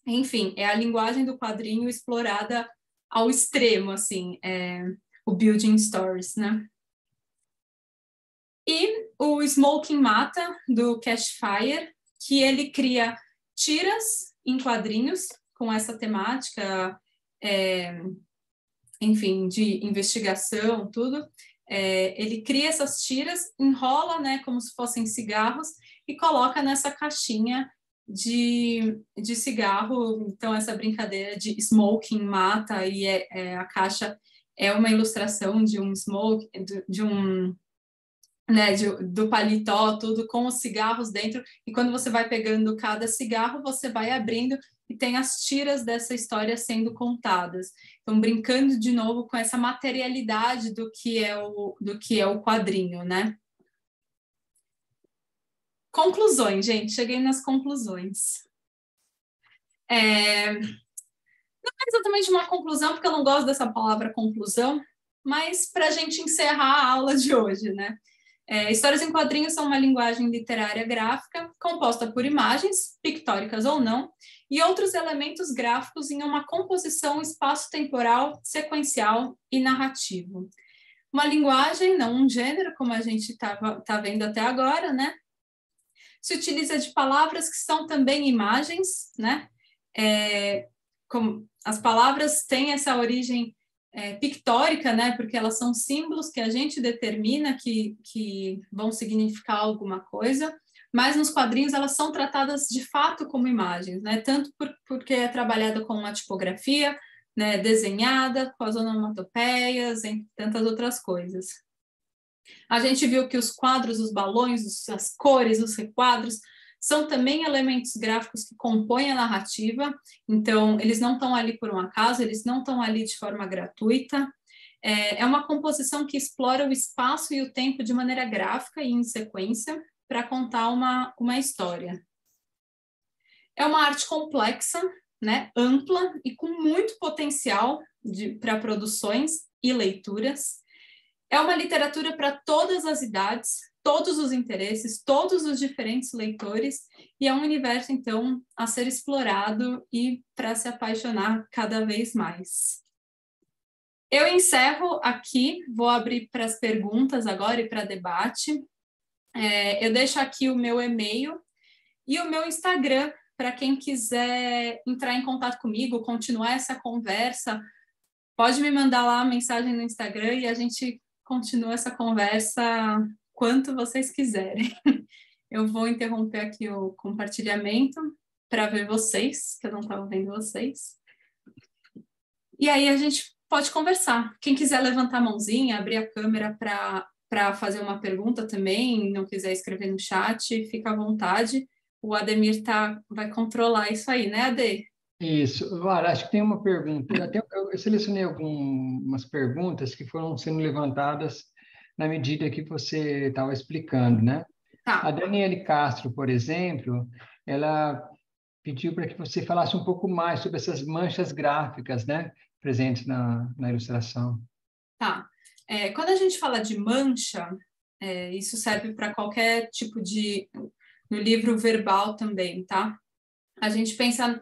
enfim, é a linguagem do quadrinho explorada ao extremo, assim, o Building Stories, né? E o Smoking Mata, do Cashfire, que ele cria tiras em quadrinhos com essa temática, enfim, de investigação, tudo. Ele cria essas tiras, enrola, né, como se fossem cigarros, e coloca nessa caixinha de cigarro. Então, essa brincadeira de smoking mata, e a caixa é uma ilustração de um smoke, né, do paletó, tudo com os cigarros dentro, e quando você vai pegando cada cigarro, você vai abrindo e tem as tiras dessa história sendo contadas. Então, brincando de novo com essa materialidade do que é o quadrinho, né? Conclusões, gente, cheguei nas conclusões. Não é exatamente uma conclusão, porque eu não gosto dessa palavra conclusão, mas para a gente encerrar a aula de hoje, né? Histórias em quadrinhos são uma linguagem literária gráfica composta por imagens, pictóricas ou não, e outros elementos gráficos em uma composição espaço-temporal, sequencial e narrativo. Uma linguagem, não um gênero, como a gente tá vendo até agora, né? Se utiliza de palavras que são também imagens, né? Como as palavras têm essa origem pictórica, né? Porque elas são símbolos que a gente determina que vão significar alguma coisa, mas nos quadrinhos elas são tratadas de fato como imagens, né? Tanto porque é trabalhada com uma tipografia, né? Desenhada, com as onomatopeias, entre tantas outras coisas. A gente viu que os quadros, os balões, as cores, os requadros são também elementos gráficos que compõem a narrativa, então eles não estão ali por um acaso, eles não estão ali de forma gratuita. É uma composição que explora o espaço e o tempo de maneira gráfica e em sequência para contar uma história. É uma arte complexa, né, ampla e com muito potencial para produções e leituras. É uma literatura para todas as idades, todos os interesses, todos os diferentes leitores, e é um universo, então, a ser explorado e para se apaixonar cada vez mais. Eu encerro aqui, vou abrir para as perguntas agora e para debate. Eu deixo aqui o meu e-mail e o meu Instagram, para quem quiser entrar em contato comigo, continuar essa conversa, pode me mandar lá a mensagem no Instagram e a gente continua essa conversa quanto vocês quiserem. Eu vou interromper aqui o compartilhamento para ver vocês, que eu não estava vendo vocês. E aí a gente pode conversar. Quem quiser levantar a mãozinha, abrir a câmera para fazer uma pergunta também, não quiser escrever no chat, fica à vontade. O Ademir vai controlar isso aí, né, Ade? Isso. Vara, acho que tem uma pergunta. Eu selecionei algumas perguntas que foram sendo levantadas na medida que você estava explicando, né? Tá. A Daniele Castro, por exemplo, ela pediu para que você falasse um pouco mais sobre essas manchas gráficas, né? Presentes na ilustração. Tá. Quando a gente fala de mancha, isso serve para qualquer tipo de... No livro verbal também, tá? A gente pensa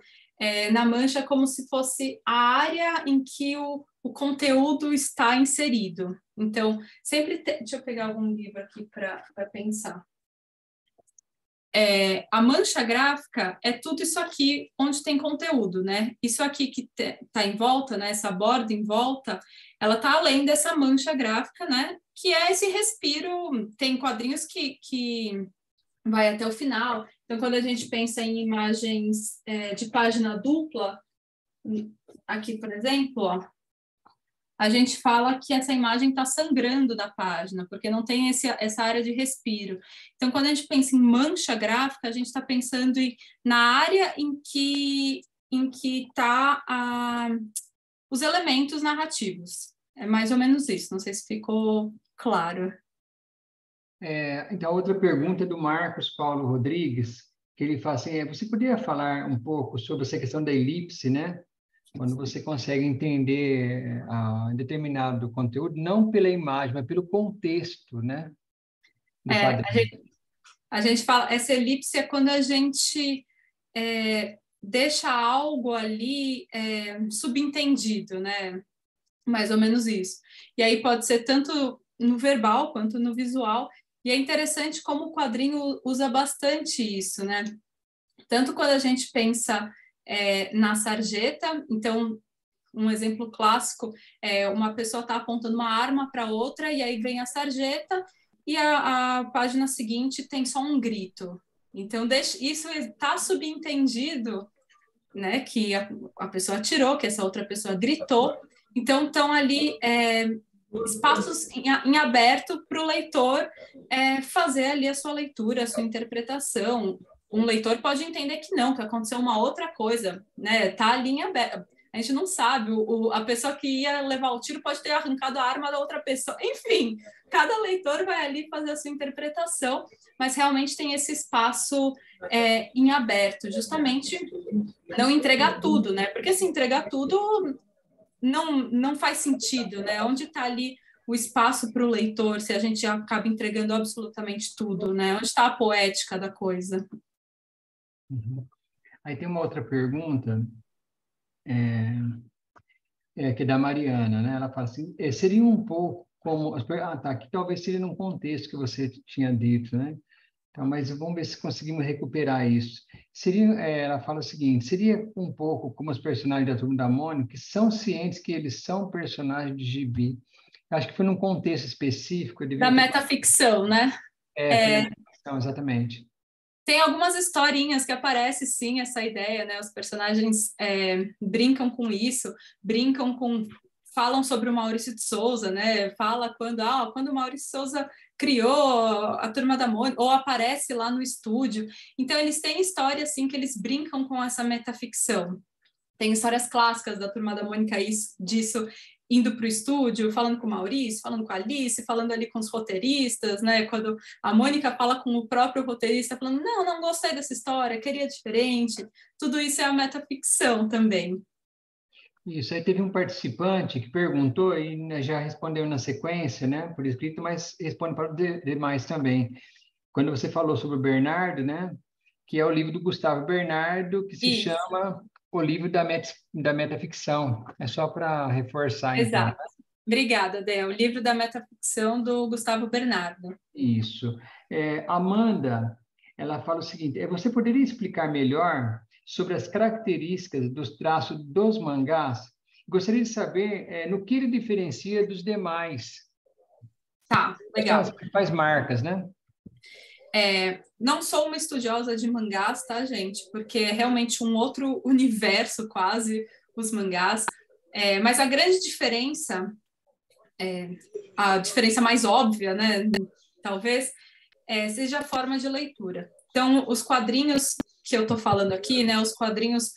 na mancha como se fosse a área em que o conteúdo está inserido. Então, sempre... Deixa eu pegar algum livro aqui para pensar. A mancha gráfica é tudo isso aqui onde tem conteúdo, né? Isso aqui que está em volta, né? Essa borda em volta, ela está além dessa mancha gráfica, né? que é esse respiro. Tem quadrinhos que vai até o final. Então, quando a gente pensa em imagens de página dupla, aqui, por exemplo, ó, a gente fala que essa imagem está sangrando da página, porque não tem essa área de respiro. Então, quando a gente pensa em mancha gráfica, a gente está pensando na área em que está os elementos narrativos. É mais ou menos isso, não sei se ficou claro. Então, outra pergunta é do Marcos Paulo Rodrigues, que ele fala assim, você poderia falar um pouco sobre essa questão da elipse, né? Quando você consegue entender determinado conteúdo, não pela imagem, mas pelo contexto, né? Do quadrinho. A gente fala, essa elipse é quando a gente deixa algo ali subentendido, né? Mais ou menos isso. E aí pode ser tanto no verbal quanto no visual. E é interessante como o quadrinho usa bastante isso, né? Tanto quando a gente pensa na sarjeta, então, um exemplo clássico é uma pessoa está apontando uma arma para outra e aí vem a sarjeta e a página seguinte tem só um grito. Então, isso está subentendido, né, que a pessoa atirou, que essa outra pessoa gritou. Então, estão ali espaços em aberto para o leitor fazer ali a sua leitura, a sua interpretação. Um leitor pode entender que não, que aconteceu uma outra coisa, né? Tá ali em aberto. A gente não sabe, a pessoa que ia levar o tiro pode ter arrancado a arma da outra pessoa. Enfim, cada leitor vai ali fazer a sua interpretação, mas realmente tem esse espaço em aberto, justamente não entregar tudo, né? Porque se entregar tudo não faz sentido, né? Onde está ali o espaço para o leitor se a gente acaba entregando absolutamente tudo, né? Onde está a poética da coisa? Uhum. Aí tem uma outra pergunta, que é da Mariana, né? Ela fala assim, seria um pouco como... que talvez seria num contexto que você tinha dito, né? Então, mas vamos ver se conseguimos recuperar isso. Ela fala o seguinte, seria um pouco como os personagens da Turma da Mônica, que são cientes que eles são personagens de gibi. Acho que foi num contexto específico. Da metaficção, né? Foi metaficção, exatamente. Tem algumas historinhas que aparece, sim, essa ideia, né? Os personagens brincam com isso, falam sobre o Maurício de Souza, né? Fala quando o Maurício de Souza criou a Turma da Mônica, ou aparece lá no estúdio. Então, eles têm histórias, assim, que eles brincam com essa metaficção. Tem histórias clássicas da Turma da Mônica disso, indo para o estúdio, falando com o Maurício, falando com a Alice, falando ali com os roteiristas, né? Quando a Mônica fala com o próprio roteirista, falando, não gostei dessa história, queria diferente. Tudo isso é a metaficção também. Isso, aí teve um participante que perguntou e já respondeu na sequência, né, por escrito, mas responde para os demais também. Quando você falou sobre o Bernardo, né, que é o livro do Gustavo Bernardo, que se chama O Livro da Metaficção. É só para reforçar, então. Exato. Obrigada, Dé. O livro da metaficção do Gustavo Bernardo. Isso. Amanda, ela fala o seguinte, você poderia explicar melhor sobre as características dos traços dos mangás? Gostaria de saber no que ele diferencia dos demais. Tá, legal. As principais marcas, né? Não sou uma estudiosa de mangás, tá, gente? Porque é realmente um outro universo, quase, os mangás. Mas a grande diferença, a diferença mais óbvia, né, talvez, seja a forma de leitura. Então, os quadrinhos que eu estou falando aqui, né, os quadrinhos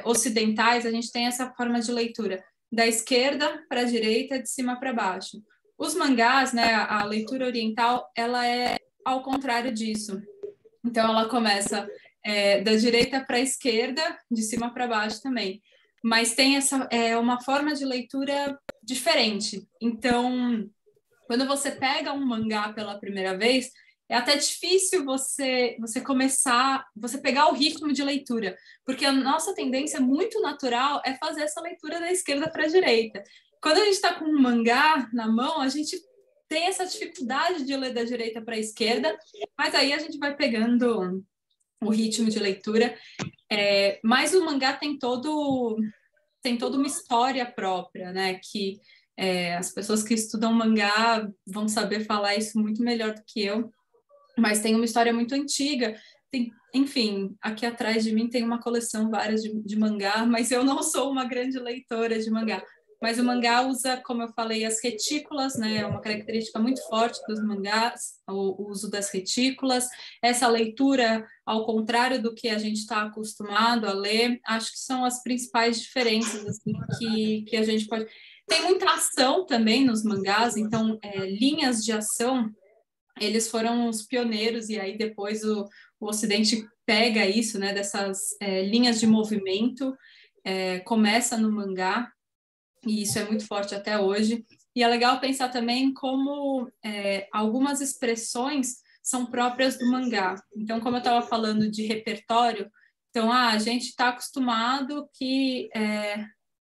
ocidentais, a gente tem essa forma de leitura da esquerda para a direita, de cima para baixo. Os mangás, né, a leitura oriental, ela é ao contrário disso. Então, ela começa da direita para a esquerda, de cima para baixo também. Mas tem uma forma de leitura diferente. Então, quando você pega um mangá pela primeira vez, é até difícil você pegar o ritmo de leitura, porque a nossa tendência muito natural é fazer essa leitura da esquerda para a direita. Quando a gente está com um mangá na mão, a gente tem essa dificuldade de ler da direita para a esquerda, mas aí a gente vai pegando o ritmo de leitura. Mas o mangá tem toda uma história própria, né? Que As pessoas que estudam mangá vão saber falar isso muito melhor do que eu, mas tem uma história muito antiga. Enfim, aqui atrás de mim tem uma coleção várias de mangá, mas eu não sou uma grande leitora de mangá. Mas o mangá usa, como eu falei, as retículas, né? É uma característica muito forte dos mangás, o uso das retículas. Essa leitura, ao contrário do que a gente está acostumado a ler, acho que são as principais diferenças assim, que a gente pode... Tem muita ação também nos mangás, então, linhas de ação, eles foram os pioneiros, e aí depois o Ocidente pega isso, né? Dessas linhas de movimento, começa no mangá, e isso é muito forte até hoje. E é legal pensar também como algumas expressões são próprias do mangá. Então, como eu estava falando de repertório, então, a gente está acostumado que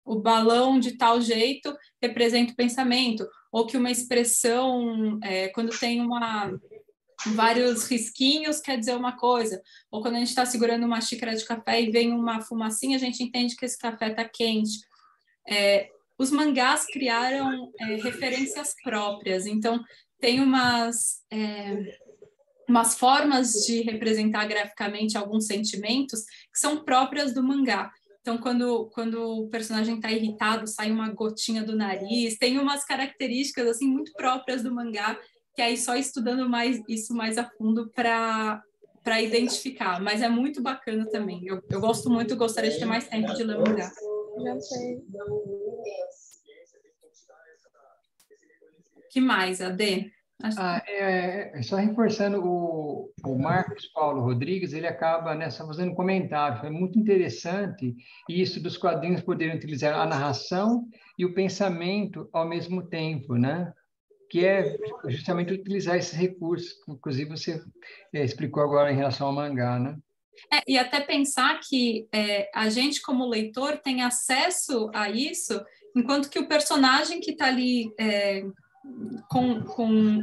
o balão de tal jeito representa o pensamento, ou que uma expressão, quando tem vários risquinhos, quer dizer uma coisa, ou quando a gente está segurando uma xícara de café e vem uma fumacinha, a gente entende que esse café está quente. Os mangás criaram referências próprias, então tem umas formas de representar graficamente alguns sentimentos que são próprias do mangá. Então, quando o personagem está irritado, sai uma gotinha do nariz, tem umas características assim muito próprias do mangá, que aí só estudando isso mais a fundo para identificar. Mas é muito bacana também. Eu gosto muito, gostaria de ter mais tempo de ler mangá. Já sei. O que mais, Ade? Só reforçando, o Marcos Paulo Rodrigues, ele acaba, né, só fazendo um comentário. Foi muito interessante isso dos quadrinhos poderem utilizar a narração e o pensamento ao mesmo tempo, né? Que é justamente utilizar esses recursos, que inclusive você explicou agora em relação ao mangá, né? E até pensar que a gente, como leitor, tem acesso a isso, enquanto que o personagem que está ali com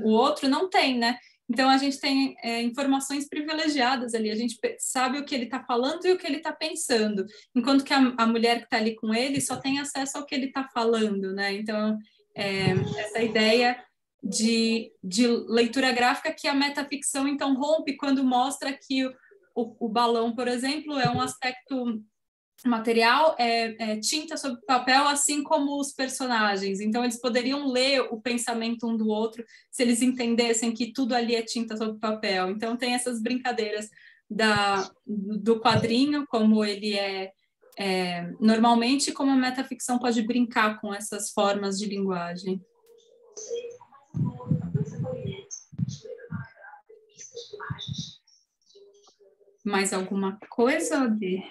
o outro não tem, né? Então, a gente tem informações privilegiadas ali, a gente sabe o que ele está falando e o que ele está pensando, enquanto que a mulher que está ali com ele só tem acesso ao que ele está falando, né? Então, essa ideia de leitura gráfica que a metaficção, então, rompe quando mostra que o balão, por exemplo, é um aspecto material, tinta sobre papel, assim como os personagens. Então, eles poderiam ler o pensamento um do outro se eles entendessem que tudo ali é tinta sobre papel. Então, tem essas brincadeiras do quadrinho, como ele normalmente, como a metaficção pode brincar com essas formas de linguagem. Mais alguma coisa, Ade?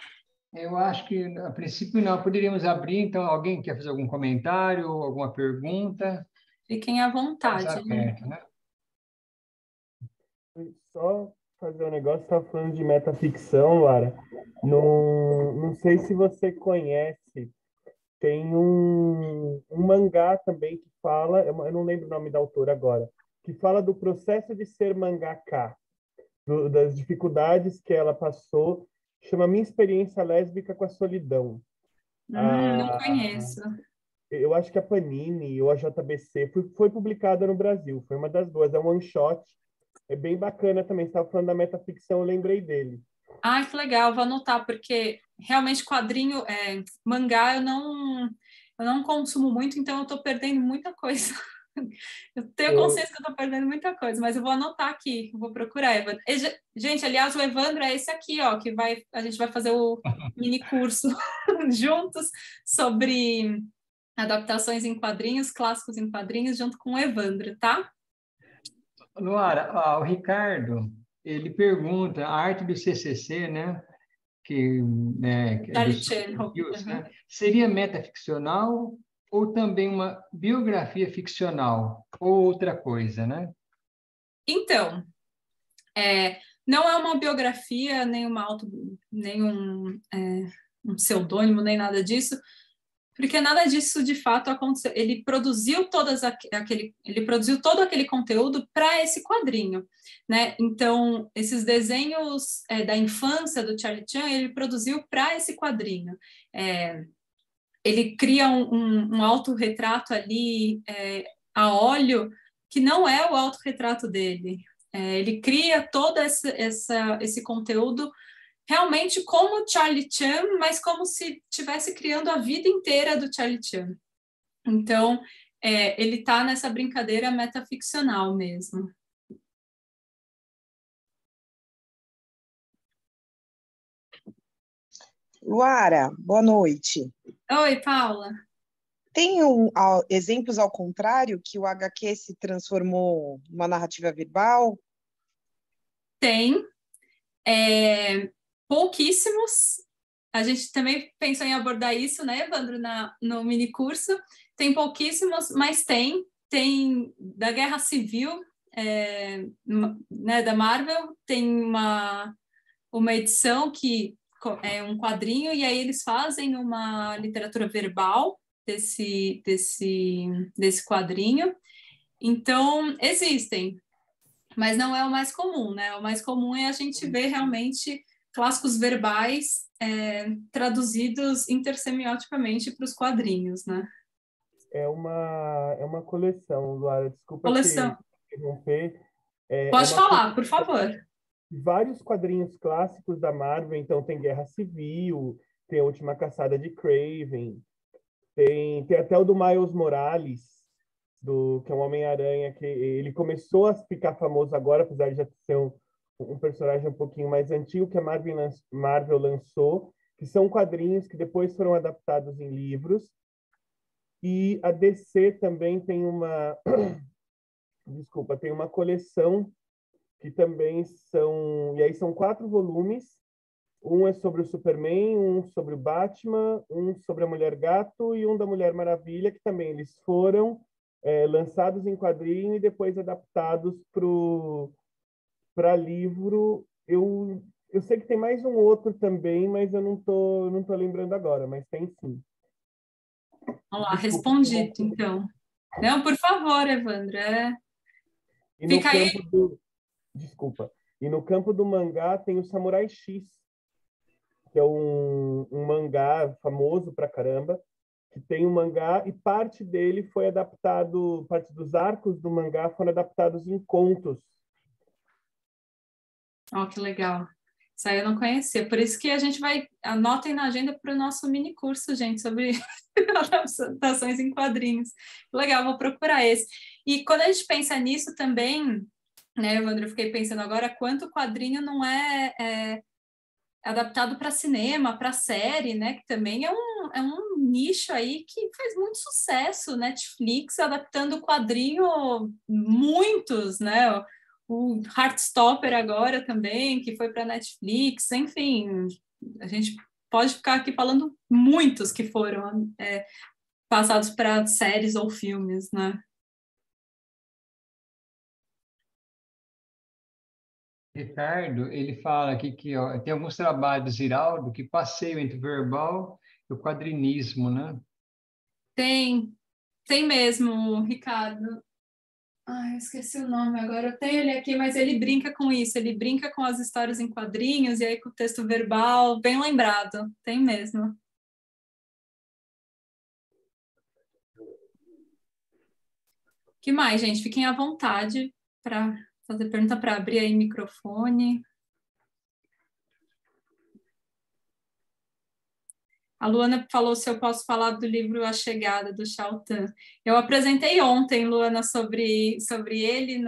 Eu acho que, a princípio, não. Poderíamos abrir, então, alguém quer fazer algum comentário, alguma pergunta? Fiquem à vontade. Estamos abertos, né? Só fazer um negócio, você estava falando de metaficção, Lara. Não sei se você conhece, tem um mangá também que fala, eu não lembro o nome da autora agora, que fala do processo de ser mangaka, das dificuldades que ela passou, chama Minha Experiência Lésbica com a Solidão. Não conheço. Eu acho que a Panini ou a JBC foi publicada no Brasil, foi uma das duas, é um one shot, é bem bacana também. Você estava falando da metaficção, eu lembrei dele. Ah, que legal, vou anotar, porque realmente quadrinho, mangá, eu não consumo muito, então eu estou perdendo muita coisa. Eu tenho consciência que eu estou perdendo muita coisa, mas eu vou anotar aqui, eu vou procurar, Evandro. Gente, aliás, o Evandro é esse aqui, ó, que a gente vai fazer o mini curso juntos sobre adaptações em quadrinhos, clássicos em quadrinhos, junto com o Evandro, tá? Luara, o Ricardo, ele pergunta, a arte do CCC, né, que é dos Hughes, né, seria metaficcional ou também uma biografia ficcional, ou outra coisa, né? Então, não é uma biografia, nem um pseudônimo, nem nada disso, porque nada disso de fato aconteceu. Ele produziu ele produziu todo aquele conteúdo para esse quadrinho, né? Então, esses desenhos da infância do Charlie Chan, ele produziu para esse quadrinho. ele cria um autorretrato ali a óleo que não é o autorretrato dele. Ele cria todo esse conteúdo realmente como Charlie Chan, mas como se estivesse criando a vida inteira do Charlie Chan. Então, ele está nessa brincadeira metaficcional mesmo. Luara, boa noite. Oi, Paula. Tem exemplos ao contrário, que o HQ se transformou numa narrativa verbal? Tem. Pouquíssimos. A gente também pensou em abordar isso, né, Evandro, no minicurso. Tem pouquíssimos, mas tem. Tem da Guerra Civil, né, da Marvel, tem uma edição que é um quadrinho, e aí eles fazem uma literatura verbal desse quadrinho. Então, existem, mas não é o mais comum, né? O mais comum é a gente ver realmente clássicos verbais traduzidos intersemioticamente para os quadrinhos, né? É uma coleção, Luara, desculpa Coleção. te interromper. Pode falar, por favor. Vários quadrinhos clássicos da Marvel, então tem Guerra Civil, tem a Última Caçada de Kraven, tem até o do Miles Morales, que é um Homem-Aranha, que ele começou a ficar famoso agora, apesar de já ser um personagem um pouquinho mais antigo, que a Marvel lançou, que são quadrinhos que depois foram adaptados em livros. E a DC também tem tem uma coleção que também e aí são 4 volumes. Um é sobre o Superman, um sobre o Batman, um sobre a Mulher Gato e um da Mulher Maravilha, que também eles foram lançados em quadrinho e depois adaptados para livro. Eu sei que tem mais um outro também, mas eu não tô lembrando agora, mas tem sim. Vamos lá, respondi, então. Não, por favor, Evandro. E Fica aí. Desculpa. E no campo do mangá tem o Samurai X, que é um mangá famoso pra caramba, que tem um mangá e parte dele foi adaptado, parte dos arcos do mangá foram adaptados em contos. Ó, que legal. Isso aí eu não conhecia. Por isso que a gente anotem na agenda para o nosso mini curso, gente, sobre adaptações em quadrinhos. Legal, vou procurar esse. E quando a gente pensa nisso também, né, Evandro, eu fiquei pensando agora quanto quadrinho não é adaptado para cinema, para série, né, que também é um nicho aí que faz muito sucesso. Netflix adaptando quadrinho, muitos, né, o Heartstopper agora também, que foi para Netflix, enfim, a gente pode ficar aqui falando muitos que foram passados para séries ou filmes, né? Ricardo, ele fala aqui que tem alguns trabalhos do Ziraldo que passeiam entre o verbal e o quadrinismo, né? Tem mesmo, Ricardo. Ai, eu esqueci o nome agora. Eu tenho ele aqui, mas ele brinca com isso. Ele brinca com as histórias em quadrinhos e aí com o texto verbal. Bem lembrado. Tem mesmo. Que mais, gente? Fiquem à vontade para fazer pergunta, para abrir aí o microfone. A Luana falou se eu posso falar do livro A Chegada, do Chao Tan. Eu apresentei ontem, Luana, sobre ele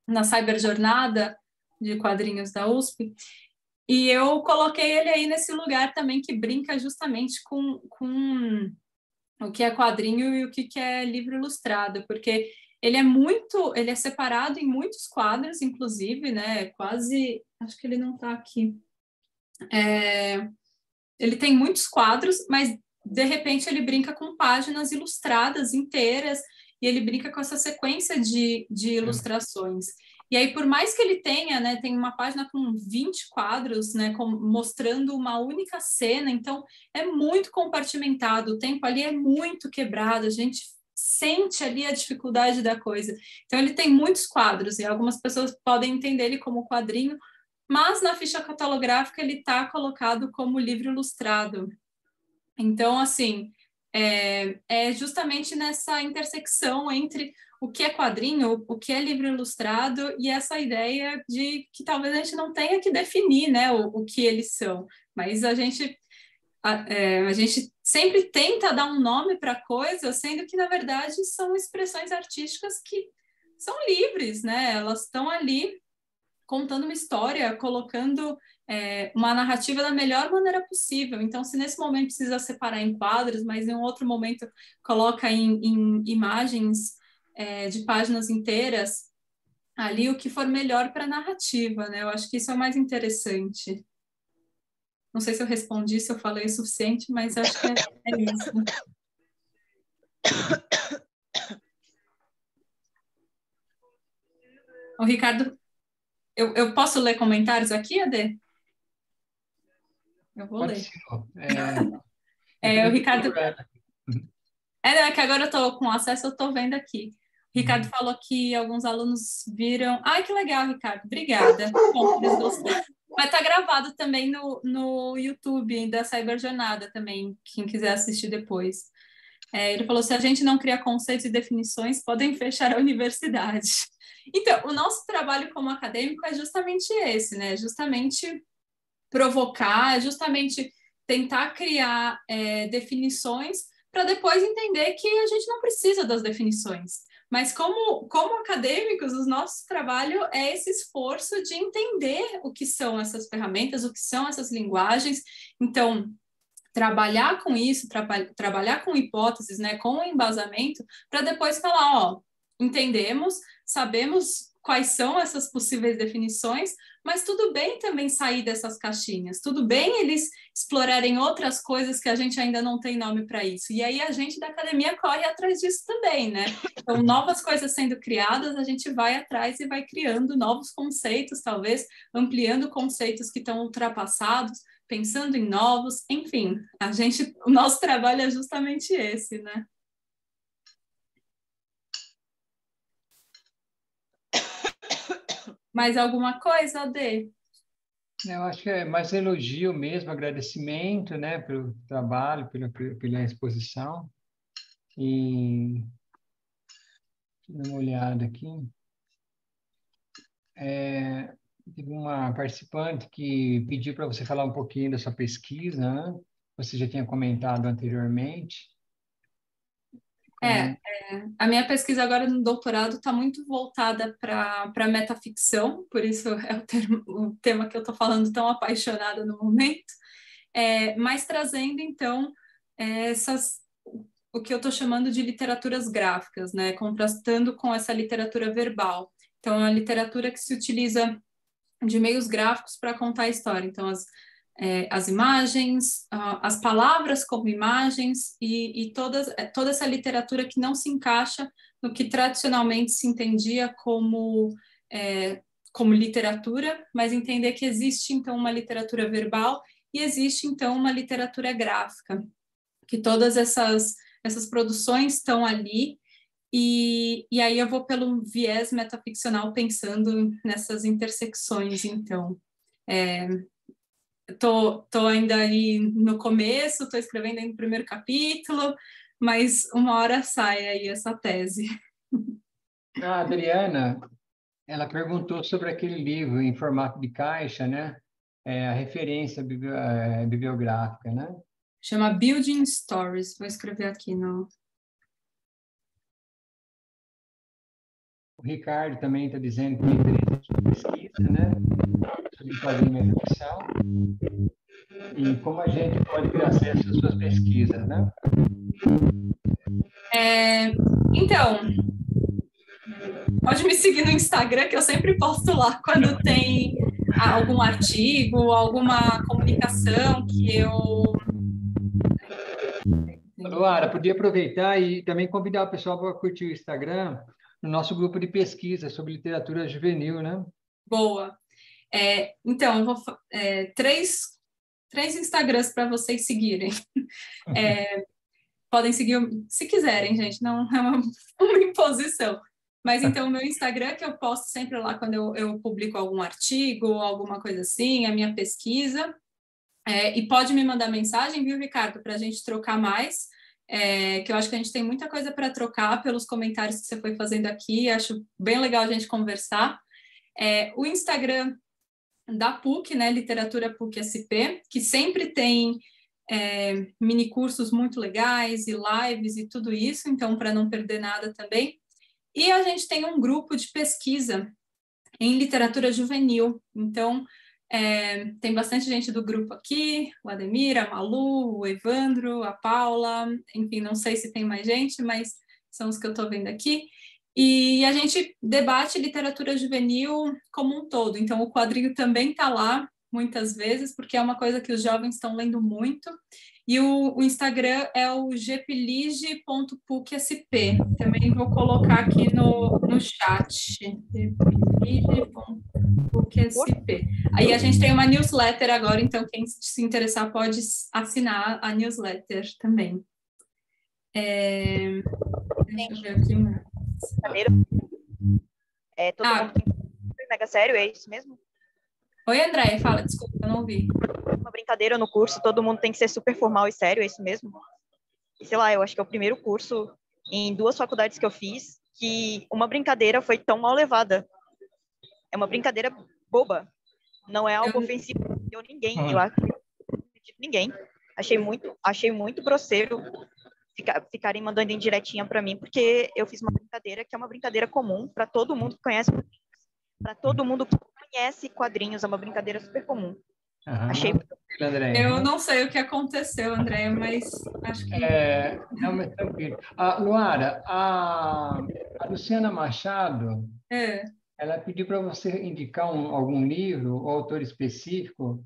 na Cyberjornada de quadrinhos da USP, e eu coloquei ele aí nesse lugar também que brinca justamente com o que é quadrinho e o que é livro ilustrado, porque ele é separado em muitos quadros, inclusive, né? Quase, acho que ele não está aqui. Ele tem muitos quadros, mas de repente ele brinca com páginas ilustradas inteiras, e ele brinca com essa sequência de ilustrações. E aí, por mais que ele tenha, né, tem uma página com 20 quadros, né, mostrando uma única cena, então é muito compartimentado, o tempo ali é muito quebrado, a gente sente ali a dificuldade da coisa. Então ele tem muitos quadros, e algumas pessoas podem entender ele como quadrinho, mas na ficha catalográfica ele está colocado como livro ilustrado. Então, assim, é justamente nessa intersecção entre o que é quadrinho, o que é livro ilustrado, e essa ideia de que talvez a gente não tenha que definir, né, o que eles são, mas a gente sempre tenta dar um nome para a coisa, sendo que, na verdade, são expressões artísticas que são livres, né? Elas estão ali contando uma história, colocando uma narrativa da melhor maneira possível. Então, se nesse momento precisa separar em quadros, mas em um outro momento coloca em imagens de páginas inteiras, ali o que for melhor para a narrativa, né? Eu acho que isso é o mais interessante. Não sei se eu respondi, se eu falei o suficiente, mas acho que é isso. O Ricardo, eu posso ler comentários aqui, Ade? Eu vou ler. O Ricardo... É que agora eu estou com acesso, eu estou vendo aqui. O Ricardo falou que alguns alunos viram... Ai, que legal, Ricardo. Obrigada. Bom, eles gostaram. Vai estar gravado também no YouTube da Cyberjornada também, quem quiser assistir depois. Ele falou, se a gente não cria conceitos e definições, podem fechar a universidade. Então, o nosso trabalho como acadêmico é justamente esse, né? Justamente provocar, justamente tentar criar definições para depois entender que a gente não precisa das definições. Mas como acadêmicos, o nosso trabalho é esse esforço de entender o que são essas ferramentas, o que são essas linguagens. Então, trabalhar com isso, trabalhar com hipóteses, né, com embasamento, para depois falar, ó, entendemos, sabemos quais são essas possíveis definições, mas tudo bem também sair dessas caixinhas, tudo bem eles explorarem outras coisas que a gente ainda não tem nome para isso. E aí a gente da academia corre atrás disso também, né? Então, novas coisas sendo criadas, a gente vai atrás e vai criando novos conceitos, talvez ampliando conceitos que estão ultrapassados, pensando em novos, enfim, o nosso trabalho é justamente esse, né? Mais alguma coisa, Ade? Eu acho que é mais elogio mesmo, agradecimento, né, pelo trabalho, pela exposição. E deixa eu dar uma olhada aqui. Teve uma participante que pediu para você falar um pouquinho da sua pesquisa, né? Você já tinha comentado anteriormente. A minha pesquisa agora no doutorado está muito voltada para metaficção, por isso é o tema que eu estou falando tão apaixonada no momento, mas trazendo, então, o que eu estou chamando de literaturas gráficas, né? Contrastando com essa literatura verbal. Então, é uma literatura que se utiliza de meios gráficos para contar a história. Então, as imagens, as palavras como imagens e toda essa literatura que não se encaixa no que tradicionalmente se entendia como literatura, mas entender que existe, então, uma literatura verbal e existe, então, uma literatura gráfica, que todas essas produções estão ali. E aí eu vou pelo viés metaficcional pensando nessas intersecções, então. Tô ainda aí no começo, estou escrevendo ainda o primeiro capítulo, mas uma hora sai aí essa tese. A Adriana, ela perguntou sobre aquele livro em formato de caixa, né? A referência bibliográfica, né? Chama Building Stories, vou escrever aqui no... O Ricardo também está dizendo que tem interesse sobre pesquisa, né? Sobre quadrinho e ficção. E como a gente pode ter acesso às suas pesquisas, né? Então, pode me seguir no Instagram, que eu sempre posto lá quando tem algum artigo, alguma comunicação que eu... Luara, podia aproveitar e também convidar o pessoal para curtir o Instagram no nosso grupo de pesquisa sobre literatura juvenil, né? Boa. Então, eu vou três Instagrams para vocês seguirem. Podem seguir, se quiserem, gente, não é uma imposição. Mas então o meu Instagram, que eu posto sempre lá quando eu publico algum artigo, alguma coisa assim, a minha pesquisa. E pode me mandar mensagem, viu, Ricardo, para a gente trocar mais, que eu acho que a gente tem muita coisa para trocar pelos comentários que você foi fazendo aqui, acho bem legal a gente conversar. O Instagram da PUC, né, Literatura PUC SP, que sempre tem mini cursos muito legais e lives e tudo isso, então para não perder nada também. E a gente tem um grupo de pesquisa em literatura juvenil, então tem bastante gente do grupo aqui, o Ademir, a Malu, o Evandro, a Paula, enfim, não sei se tem mais gente, mas são os que eu estou vendo aqui. E a gente debate literatura juvenil como um todo. Então, o quadrinho também está lá, muitas vezes, porque é uma coisa que os jovens estão lendo muito. E o Instagram é o gplige.pucsp. Também vou colocar aqui no chat. gplige.pucsp. Aí a gente tem uma newsletter agora, então quem se interessar pode assinar a newsletter também. Deixa eu ver aqui. Todo mundo tem mega sério, é isso mesmo? Oi, Andréia, fala, desculpa, eu não ouvi. Uma brincadeira no curso, todo mundo tem que ser super formal e sério, é isso mesmo? E sei lá, eu acho que é o primeiro curso em 2 faculdades que eu fiz que uma brincadeira foi tão mal levada. É uma brincadeira boba, não é algo ofensivo, não deu ninguém, eu acredito ninguém. Achei muito grosseiro ficarem mandando indiretinha para mim, porque eu fiz uma brincadeira que é uma brincadeira comum para todo mundo que conhece quadrinhos. Para todo mundo que conhece quadrinhos, é uma brincadeira super comum. Achei. Eu não sei o que aconteceu, Andréia, mas acho que... Não, mas tranquilo. Luara, a Luciana Machado, ela pediu para você indicar algum livro ou autor específico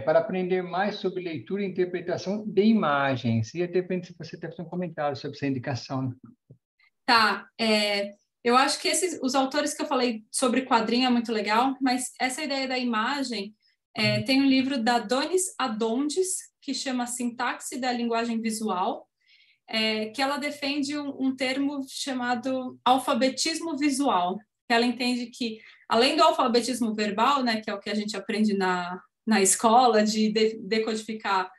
para aprender mais sobre leitura e interpretação de imagens. E de repente, se você tem um comentário sobre essa indicação. Tá, eu acho que os autores que eu falei sobre quadrinho é muito legal, mas essa ideia da imagem, tem um livro da Donis Adondes, que chama Sintaxe da Linguagem Visual, que ela defende um termo chamado alfabetismo visual, que ela entende que, além do alfabetismo verbal, né, que é o que a gente aprende na escola, de decodificar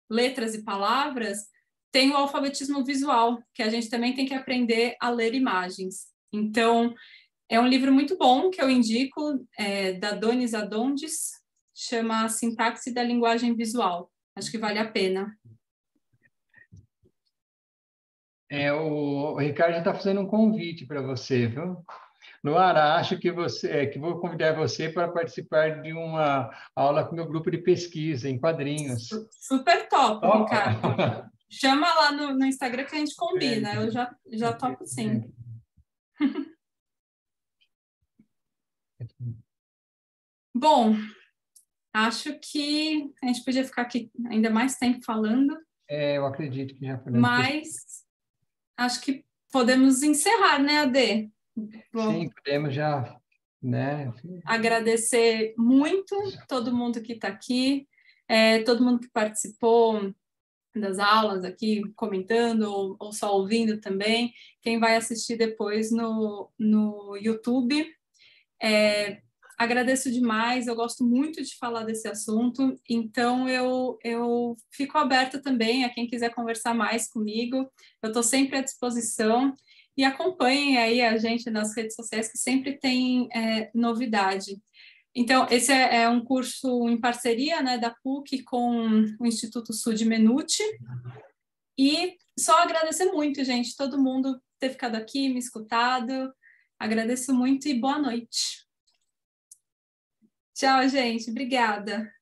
letras e palavras, tem o alfabetismo visual, que a gente também tem que aprender a ler imagens. Então, é um livro muito bom que eu indico, da Donis Adondes, chama Sintaxe da Linguagem Visual. Acho que vale a pena. O Ricardo já está fazendo um convite para você, viu? Luara, acho que vou convidar você para participar de uma aula com o meu grupo de pesquisa em quadrinhos. Super top, Ricardo. Chama lá no Instagram que a gente combina. Eu já topo sim. Bom, acho que a gente podia ficar aqui ainda mais tempo falando. Eu acredito que já falamos. Mas acho que podemos encerrar, né, Ade? Sim, podemos já, né? Agradecer muito todo mundo que está aqui, todo mundo que participou das aulas aqui, comentando ou só ouvindo também, quem vai assistir depois no YouTube. Agradeço demais, eu gosto muito de falar desse assunto, então eu fico aberta também a quem quiser conversar mais comigo, eu estou sempre à disposição, e acompanhem aí a gente nas redes sociais, que sempre tem novidade. Então, esse é um curso em parceria, né, da PUC com o Instituto Sud Menuti, e só agradecer muito, gente, todo mundo ter ficado aqui, me escutado, agradeço muito e boa noite. Tchau, gente. Obrigada.